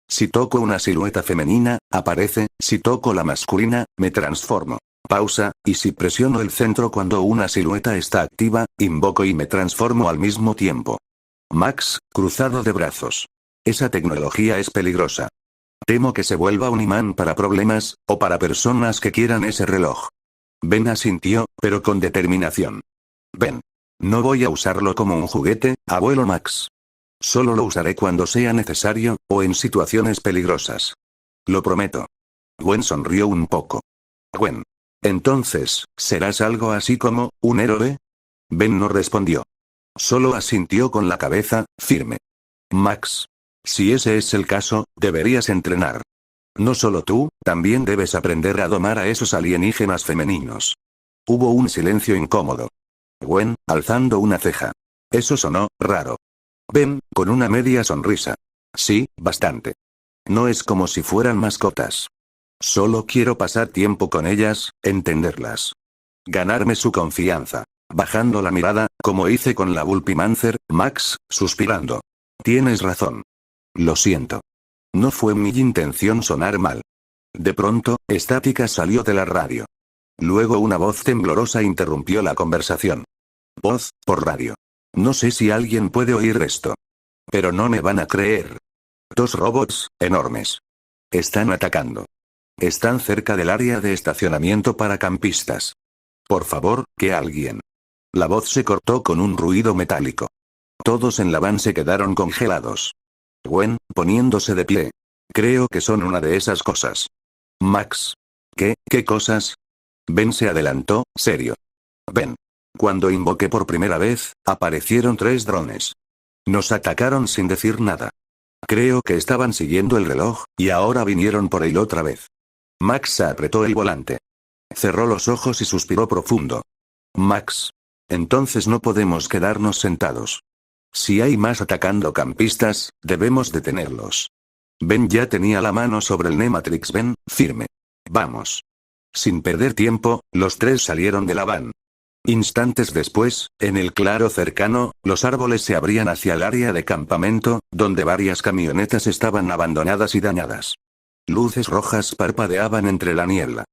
[SPEAKER 1] Si toco una silueta femenina, aparece, si toco la masculina, me transformo. Pausa, y si presiono el centro cuando una silueta está activa, invoco y me transformo al mismo tiempo. Max, cruzado de brazos. Esa tecnología es peligrosa. Temo que se vuelva un imán para problemas, o para personas que quieran ese reloj. Ben asintió, pero con determinación. Ben. No voy a usarlo como un juguete, abuelo Max. Solo lo usaré cuando sea necesario, o en situaciones peligrosas. Lo prometo. Gwen sonrió un poco. Gwen. Entonces, ¿serás algo así como, un héroe? Ben no respondió. Solo asintió con la cabeza, firme. Max. Si ese es el caso, deberías entrenar. No solo tú, también debes aprender a domar a esos alienígenas femeninos. Hubo un silencio incómodo. Gwen, alzando una ceja. Eso sonó raro. Ben, con una media sonrisa. Sí, bastante. No es como si fueran mascotas. Solo quiero pasar tiempo con ellas, entenderlas. Ganarme su confianza. Bajando la mirada, como hice con la Vulpimancer, Max, suspirando. Tienes razón. Lo siento. No fue mi intención sonar mal. De pronto, estática salió de la radio. Luego una voz temblorosa interrumpió la conversación. Voz, por radio. No sé si alguien puede oír esto. Pero no me van a creer. 2 robots, enormes. Están atacando. Están cerca del área de estacionamiento para campistas. Por favor, que alguien. La voz se cortó con un ruido metálico. Todos en la van se quedaron congelados. Gwen, poniéndose de pie. Creo que son una de esas cosas. Max. ¿Qué cosas? Ben se adelantó, serio. Ben. Cuando invoqué por primera vez, aparecieron 3 drones. Nos atacaron sin decir nada. Creo que estaban siguiendo el reloj, y ahora vinieron por él otra vez. Max apretó el volante. Cerró los ojos y suspiró profundo. Max. Entonces no podemos quedarnos sentados. Si hay más atacando campistas, debemos detenerlos. Ben ya tenía la mano sobre el Nematrix. Ben, firme. Vamos. Sin perder tiempo, los 3 salieron de la van. Instantes después, en el claro cercano, los árboles se abrían hacia el área de campamento, donde varias camionetas estaban abandonadas y dañadas. Luces rojas parpadeaban entre la niebla.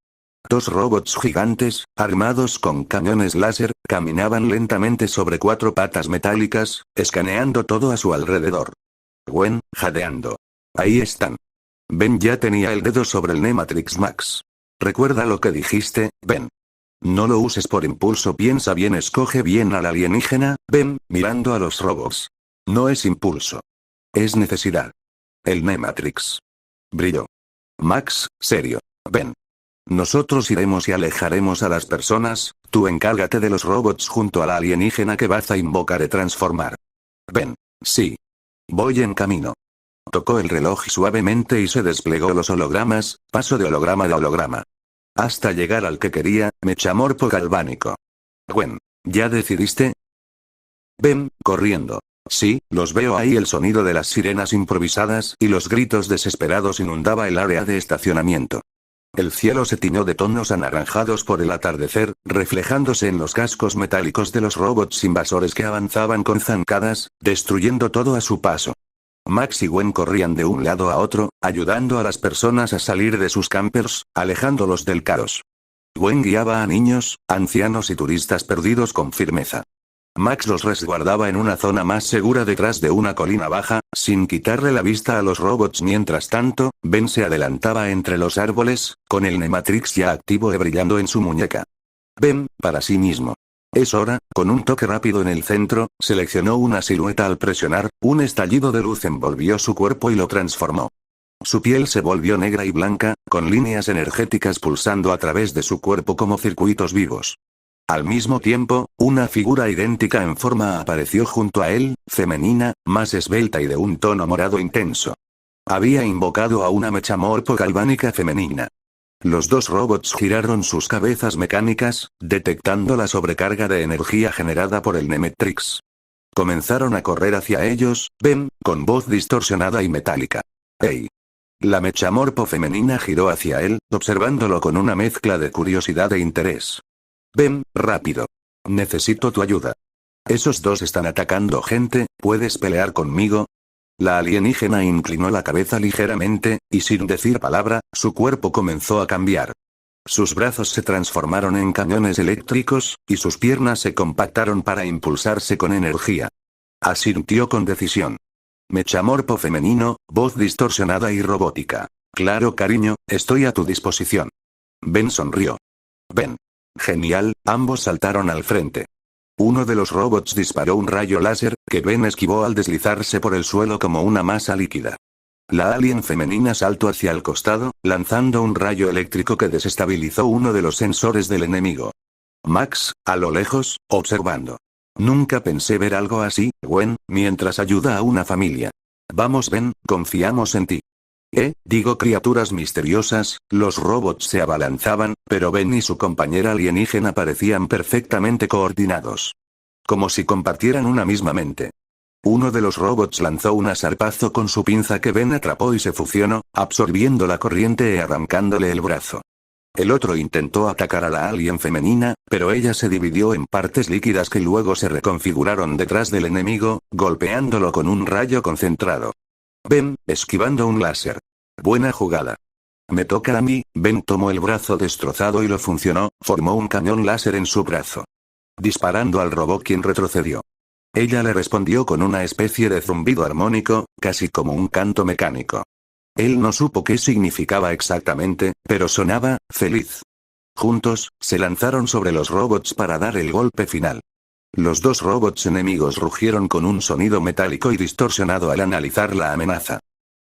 [SPEAKER 1] 2 robots gigantes, armados con cañones láser, caminaban lentamente sobre 4 patas metálicas, escaneando todo a su alrededor. Gwen, jadeando. Ahí están. Ben ya tenía el dedo sobre el Nematrix. Max. Recuerda lo que dijiste, Ben. No lo uses por impulso, piensa bien, escoge bien al alienígena, Ben, mirando a los robots. No es impulso. Es necesidad. El Nematrix. Brilló. Max, serio. Ben. Nosotros iremos y alejaremos a las personas, tú encárgate de los robots junto a la alienígena que vas a invocar y transformar. Ben. Sí. Voy en camino. Tocó el reloj suavemente y se desplegó los hologramas, paso de holograma a holograma. Hasta llegar al que quería, mechamorfo galvánico. Gwen. ¿Ya decidiste? Ben, corriendo. Sí, los veo ahí. El sonido de las sirenas improvisadas y los gritos desesperados inundaba el área de estacionamiento. El cielo se tiñó de tonos anaranjados por el atardecer, reflejándose en los cascos metálicos de los robots invasores que avanzaban con zancadas, destruyendo todo a su paso. Max y Gwen corrían de un lado a otro, ayudando a las personas a salir de sus campers, alejándolos del caos. Gwen guiaba a niños, ancianos y turistas perdidos con firmeza. Max los resguardaba en una zona más segura detrás de una colina baja, sin quitarle la vista a los robots. Mientras tanto, Ben se adelantaba entre los árboles, con el Nematrix ya activo y brillando en su muñeca. Ben, para sí mismo. Es hora, con un toque rápido en el centro, seleccionó una silueta al presionar, un estallido de luz envolvió su cuerpo y lo transformó. Su piel se volvió negra y blanca, con líneas energéticas pulsando a través de su cuerpo como circuitos vivos. Al mismo tiempo, una figura idéntica en forma apareció junto a él, femenina, más esbelta y de un tono morado intenso. Había invocado a una mechamorfo galvánica femenina. Los 2 robots giraron sus cabezas mecánicas, detectando la sobrecarga de energía generada por el Nematrix. Comenzaron a correr hacia ellos, Ben, con voz distorsionada y metálica. ¡Ey! La mechamorfo femenina giró hacia él, observándolo con una mezcla de curiosidad e interés. Ben, rápido. Necesito tu ayuda. Esos dos están atacando gente, ¿puedes pelear conmigo? La alienígena inclinó la cabeza ligeramente, y sin decir palabra, su cuerpo comenzó a cambiar. Sus brazos se transformaron en cañones eléctricos, y sus piernas se compactaron para impulsarse con energía. Asintió con decisión. Mechamorfo femenino, voz distorsionada y robótica. Claro, cariño, estoy a tu disposición. Ben sonrió. Ben. Genial, ambos saltaron al frente. Uno de los robots disparó un rayo láser, que Ben esquivó al deslizarse por el suelo como una masa líquida. La alien femenina saltó hacia el costado, lanzando un rayo eléctrico que desestabilizó uno de los sensores del enemigo. Max, a lo lejos, observando. Nunca pensé ver algo así, Gwen, mientras ayuda a una familia. Vamos Ben, confiamos en ti. Digo criaturas misteriosas, los robots se abalanzaban, pero Ben y su compañera alienígena parecían perfectamente coordinados. Como si compartieran una misma mente. Uno de los robots lanzó un zarpazo con su pinza que Ben atrapó y se fusionó, absorbiendo la corriente y arrancándole el brazo. El otro intentó atacar a la alien femenina, pero ella se dividió en partes líquidas que luego se reconfiguraron detrás del enemigo, golpeándolo con un rayo concentrado. Ben, esquivando un láser. Buena jugada. Me toca a mí. Ben tomó el brazo destrozado y lo funcionó, formó un cañón láser en su brazo. Disparando al robot, quien retrocedió. Ella le respondió con una especie de zumbido armónico, casi como un canto mecánico. Él no supo qué significaba exactamente, pero sonaba feliz. Juntos, se lanzaron sobre los robots para dar el golpe final. Los dos robots enemigos rugieron con un sonido metálico y distorsionado al analizar la amenaza.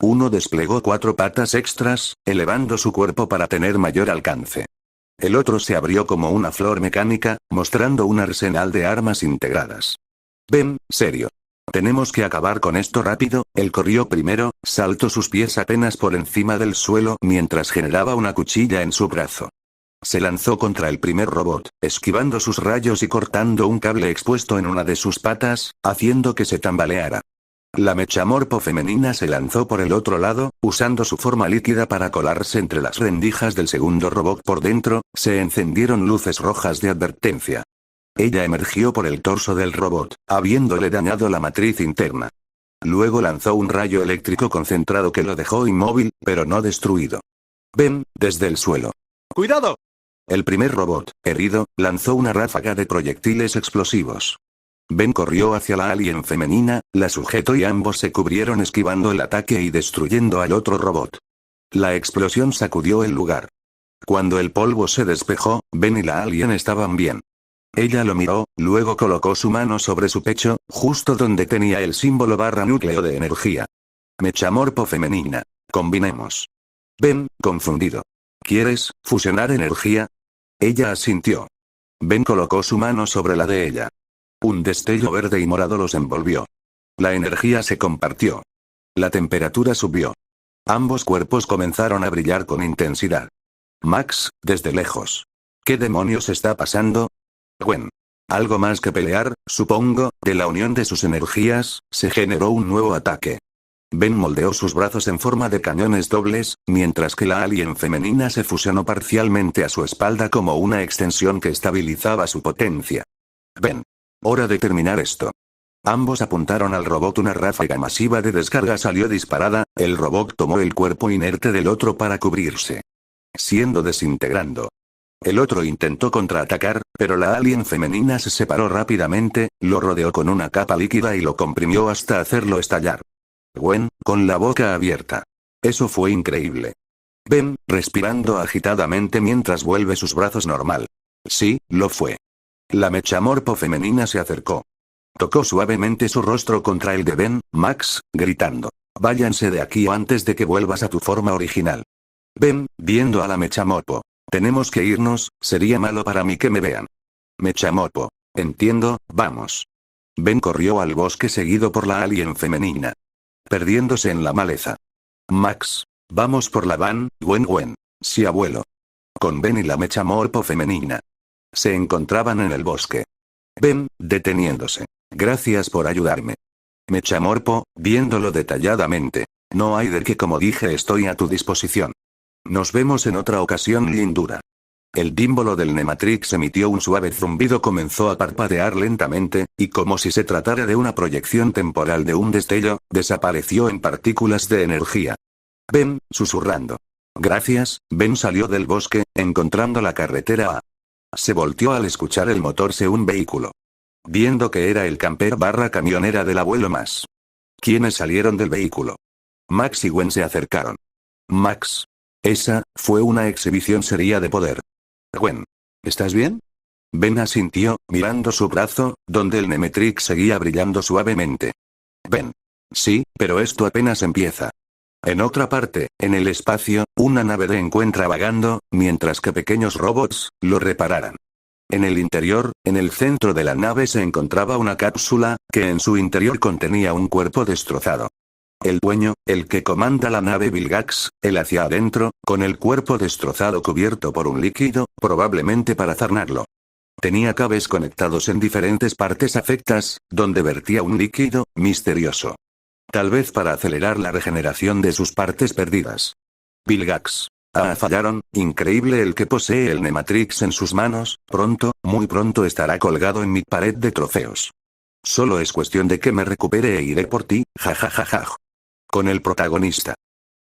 [SPEAKER 1] Uno desplegó 4 patas extras, elevando su cuerpo para tener mayor alcance. El otro se abrió como una flor mecánica, mostrando un arsenal de armas integradas. Ben, serio. Tenemos que acabar con esto rápido. Él corrió primero, saltó sus pies apenas por encima del suelo mientras generaba una cuchilla en su brazo. Se lanzó contra el primer robot, esquivando sus rayos y cortando un cable expuesto en una de sus patas, haciendo que se tambaleara. La mechamorfo femenina se lanzó por el otro lado, usando su forma líquida para colarse entre las rendijas del segundo robot. Por dentro, se encendieron luces rojas de advertencia. Ella emergió por el torso del robot, habiéndole dañado la matriz interna. Luego lanzó un rayo eléctrico concentrado que lo dejó inmóvil, pero no destruido. Ben, desde el suelo. ¡Cuidado! El primer robot, herido, lanzó una ráfaga de proyectiles explosivos. Ben corrió hacia la alien femenina, la sujetó y ambos se cubrieron esquivando el ataque y destruyendo al otro robot. La explosión sacudió el lugar. Cuando el polvo se despejó, Ben y la alien estaban bien. Ella lo miró, luego colocó su mano sobre su pecho, justo donde tenía el símbolo / núcleo de energía. Mechamorfo femenina. Combinemos. Ben, confundido. ¿Quieres fusionar energía? Ella asintió. Ben colocó su mano sobre la de ella. Un destello verde y morado los envolvió. La energía se compartió. La temperatura subió. Ambos cuerpos comenzaron a brillar con intensidad. Max, desde lejos. ¿Qué demonios está pasando? Gwen. Algo más que pelear, supongo. De la unión de sus energías, se generó un nuevo ataque. Ben moldeó sus brazos en forma de cañones dobles, mientras que la alien femenina se fusionó parcialmente a su espalda como una extensión que estabilizaba su potencia. Ben. Hora de terminar esto. Ambos apuntaron al robot. Una ráfaga masiva de descarga salió disparada, el robot tomó el cuerpo inerte del otro para cubrirse. Siendo desintegrando. El otro intentó contraatacar, pero la alien femenina se separó rápidamente, lo rodeó con una capa líquida y lo comprimió hasta hacerlo estallar. Gwen, con la boca abierta. Eso fue increíble. Ben, respirando agitadamente mientras vuelve sus brazos normal. Sí, lo fue. La mechamorfo femenina se acercó. Tocó suavemente su rostro contra el de Ben, Max, gritando. Váyanse de aquí antes de que vuelvas a tu forma original. Ben, viendo a la mechamorfo. Tenemos que irnos, sería malo para mí que me vean. Mechamorfo. Entiendo, vamos. Ben corrió al bosque seguido por la alien femenina. Perdiéndose en la maleza. Max. Vamos por la van, Gwen. Sí, abuelo. Con Ben y la mechamorfo femenina. Se encontraban en el bosque. Ben, deteniéndose. Gracias por ayudarme. Mechamorfo, viéndolo detalladamente. No hay de qué, como dije, estoy a tu disposición. Nos vemos en otra ocasión, lindura. El dímbolo del Nematrix emitió un suave zumbido, comenzó a parpadear lentamente, y como si se tratara de una proyección temporal de un destello, desapareció en partículas de energía. Ben, susurrando. Gracias, Ben salió del bosque, encontrando la carretera A. Se volteó al escuchar el motorse un vehículo. Viendo que era el camper / camionera del abuelo Mas. ¿Quiénes salieron del vehículo? Max y Gwen se acercaron. Max. Esa, fue una exhibición seria de poder. Gwen.
[SPEAKER 2] ¿Estás bien?
[SPEAKER 1] Ben asintió, mirando su brazo, donde el Nemetrix seguía brillando suavemente. Ben. Sí, pero esto apenas empieza. En otra parte, en el espacio, una nave le encuentra vagando, mientras que pequeños robots lo repararan. En el interior, en el centro de la nave se encontraba una cápsula, que en su interior contenía un cuerpo destrozado. El dueño, el que comanda la nave Vilgax, él hacia adentro, con el cuerpo destrozado cubierto por un líquido, probablemente para zarnarlo. Tenía cables conectados en diferentes partes afectas, donde vertía un líquido misterioso. Tal vez para acelerar la regeneración de sus partes perdidas. Vilgax. Fallaron, increíble el que posee el Nematrix en sus manos, pronto, muy pronto estará colgado en mi pared de trofeos. Solo es cuestión de que me recupere e iré por ti, jajajaja. Con el protagonista.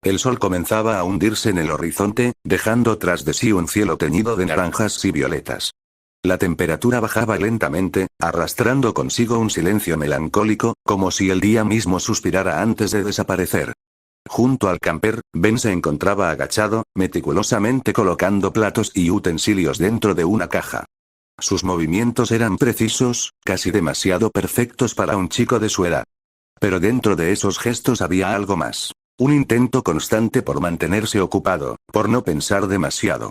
[SPEAKER 1] El sol comenzaba a hundirse en el horizonte, dejando tras de sí un cielo teñido de naranjas y violetas. La temperatura bajaba lentamente, arrastrando consigo un silencio melancólico, como si el día mismo suspirara antes de desaparecer. Junto al camper, Ben se encontraba agachado, meticulosamente colocando platos y utensilios dentro de una caja. Sus movimientos eran precisos, casi demasiado perfectos para un chico de su edad. Pero dentro de esos gestos había algo más. Un intento constante por mantenerse ocupado, por no pensar demasiado.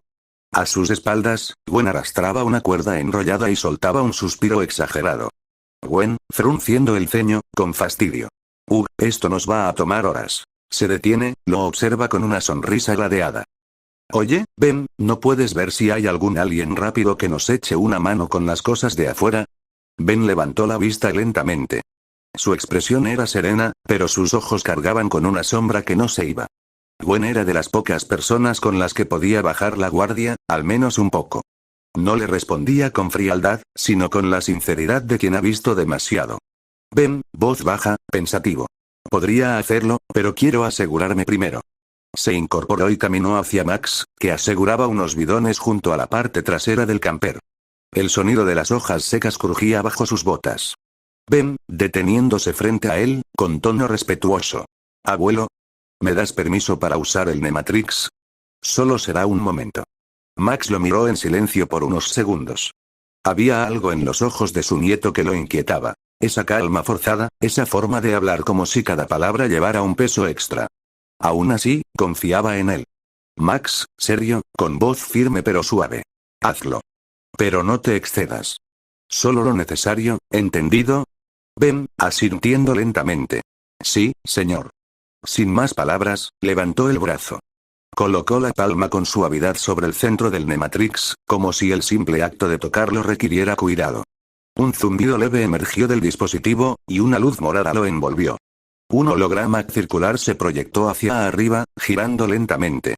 [SPEAKER 1] A sus espaldas, Gwen arrastraba una cuerda enrollada y soltaba un suspiro exagerado. Gwen, frunciendo el ceño, con fastidio. Esto nos va a tomar horas. Se detiene, lo observa con una sonrisa ladeada. Oye, Ben, ¿no puedes ver si hay algún alien rápido que nos eche una mano con las cosas de afuera? Ben levantó la vista lentamente. Su expresión era serena, pero sus ojos cargaban con una sombra que no se iba. Gwen era de las pocas personas con las que podía bajar la guardia, al menos un poco. No le respondía con frialdad, sino con la sinceridad de quien ha visto demasiado. Ben, voz baja, pensativo. Podría hacerlo, pero quiero asegurarme primero. Se incorporó y caminó hacia Max, que aseguraba unos bidones junto a la parte trasera del camper. El sonido de las hojas secas crujía bajo sus botas. Ben, deteniéndose frente a él, con tono respetuoso. Abuelo. ¿Me das permiso para usar el Nematrix? Solo será un momento. Max lo miró en silencio por unos segundos. Había algo en los ojos de su nieto que lo inquietaba. Esa calma forzada, esa forma de hablar como si cada palabra llevara un peso extra. Aún así, confiaba en él. Max, serio, con voz firme pero suave. Hazlo. Pero no te excedas. Solo lo necesario, ¿entendido? Ben, asintiendo lentamente. Sí, señor. Sin más palabras, levantó el brazo. Colocó la palma con suavidad sobre el centro del Nematrix, como si el simple acto de tocarlo requiriera cuidado. Un zumbido leve emergió del dispositivo, y una luz morada lo envolvió. Un holograma circular se proyectó hacia arriba, girando lentamente.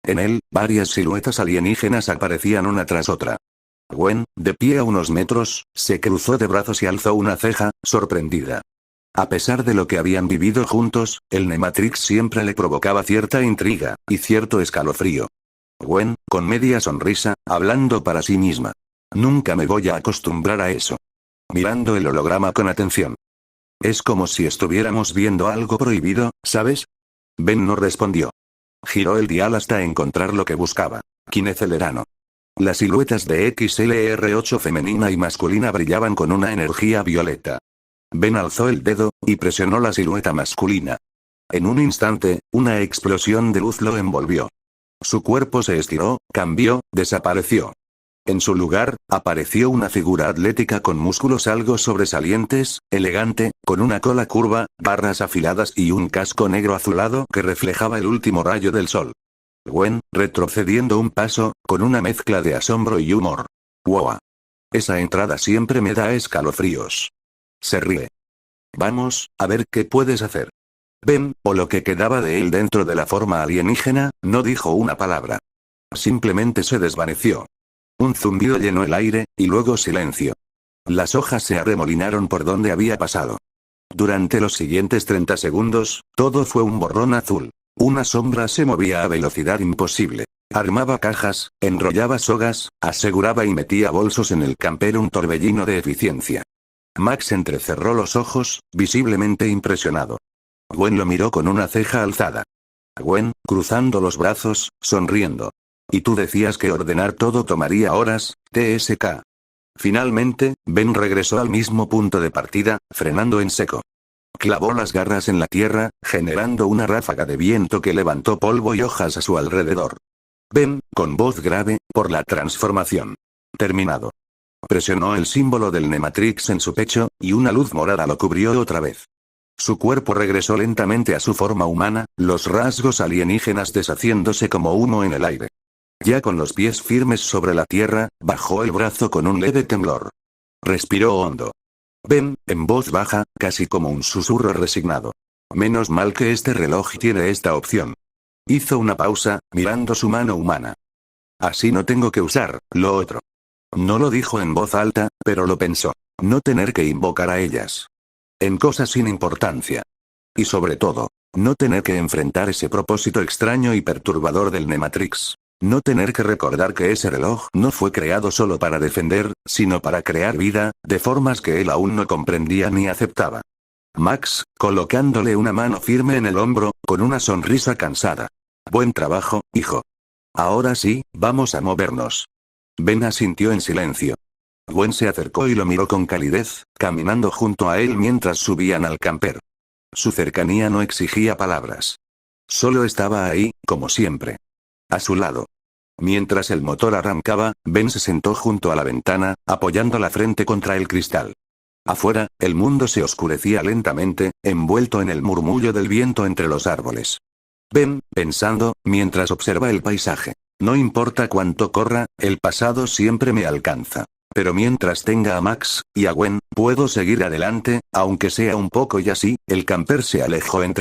[SPEAKER 1] En él, varias siluetas alienígenas aparecían una tras otra. Gwen, de pie a unos metros, se cruzó de brazos y alzó una ceja, sorprendida. A pesar de lo que habían vivido juntos, el Nematrix siempre le provocaba cierta intriga, y cierto escalofrío. Gwen, con media sonrisa, hablando para sí misma. Nunca me voy a acostumbrar a eso. Mirando el holograma con atención. Es como si estuviéramos viendo algo prohibido, ¿sabes? Ben no respondió. Giró el dial hasta encontrar lo que buscaba. Kinecelerano. Las siluetas de XLR8 femenina y masculina brillaban con una energía violeta. Ben alzó el dedo, y presionó la silueta masculina. En un instante, una explosión de luz lo envolvió. Su cuerpo se estiró, cambió, desapareció. En su lugar, apareció una figura atlética con músculos algo sobresalientes, elegante, con una cola curva, barras afiladas y un casco negro azulado que reflejaba el último rayo del sol. Gwen, retrocediendo un paso, con una mezcla de asombro y humor. ¡Wow! Esa entrada siempre me da escalofríos. Se ríe. Vamos, a ver qué puedes hacer. Ben, o lo que quedaba de él dentro de la forma alienígena, no dijo una palabra. Simplemente se desvaneció. Un zumbido llenó el aire, y luego silencio. Las hojas se arremolinaron por donde había pasado. Durante los siguientes 30 segundos, todo fue un borrón azul. Una sombra se movía a velocidad imposible. Armaba cajas, enrollaba sogas, aseguraba y metía bolsos en el camper, un torbellino de eficiencia. Max entrecerró los ojos, visiblemente impresionado. Gwen lo miró con una ceja alzada. Gwen, cruzando los brazos, sonriendo. Y tú decías que ordenar todo tomaría horas, TSK. Finalmente, Ben regresó al mismo punto de partida, frenando en seco. Clavó las garras en la tierra, generando una ráfaga de viento que levantó polvo y hojas a su alrededor. Ben, con voz grave, por la transformación. Terminado. Presionó el símbolo del Nematrix en su pecho, y una luz morada lo cubrió otra vez. Su cuerpo regresó lentamente a su forma humana, los rasgos alienígenas deshaciéndose como humo en el aire. Ya con los pies firmes sobre la tierra, bajó el brazo con un leve temblor. Respiró hondo. Ben, en voz baja, casi como un susurro resignado. Menos mal que este reloj tiene esta opción. Hizo una pausa, mirando su mano humana. Así no tengo que usar lo otro. No lo dijo en voz alta, pero lo pensó. No tener que invocar a ellas. En cosas sin importancia. Y sobre todo, no tener que enfrentar ese propósito extraño y perturbador del Nematrix. No tener que recordar que ese reloj no fue creado solo para defender, sino para crear vida, de formas que él aún no comprendía ni aceptaba. Max, colocándole una mano firme en el hombro, con una sonrisa cansada. Buen trabajo, hijo. Ahora sí, vamos a movernos. Ben asintió en silencio. Gwen se acercó y lo miró con calidez, caminando junto a él mientras subían al camper. Su cercanía no exigía palabras. Solo estaba ahí, como siempre. A su lado. Mientras el motor arrancaba, Ben se sentó junto a la ventana, apoyando la frente contra el cristal. Afuera, el mundo se oscurecía lentamente, envuelto en el murmullo del viento entre los árboles. Ben, pensando, mientras observa el paisaje. No importa cuánto corra, el pasado siempre me alcanza. Pero mientras tenga a Max y a Gwen, puedo seguir adelante, aunque sea un poco, y así, el camper se alejó entre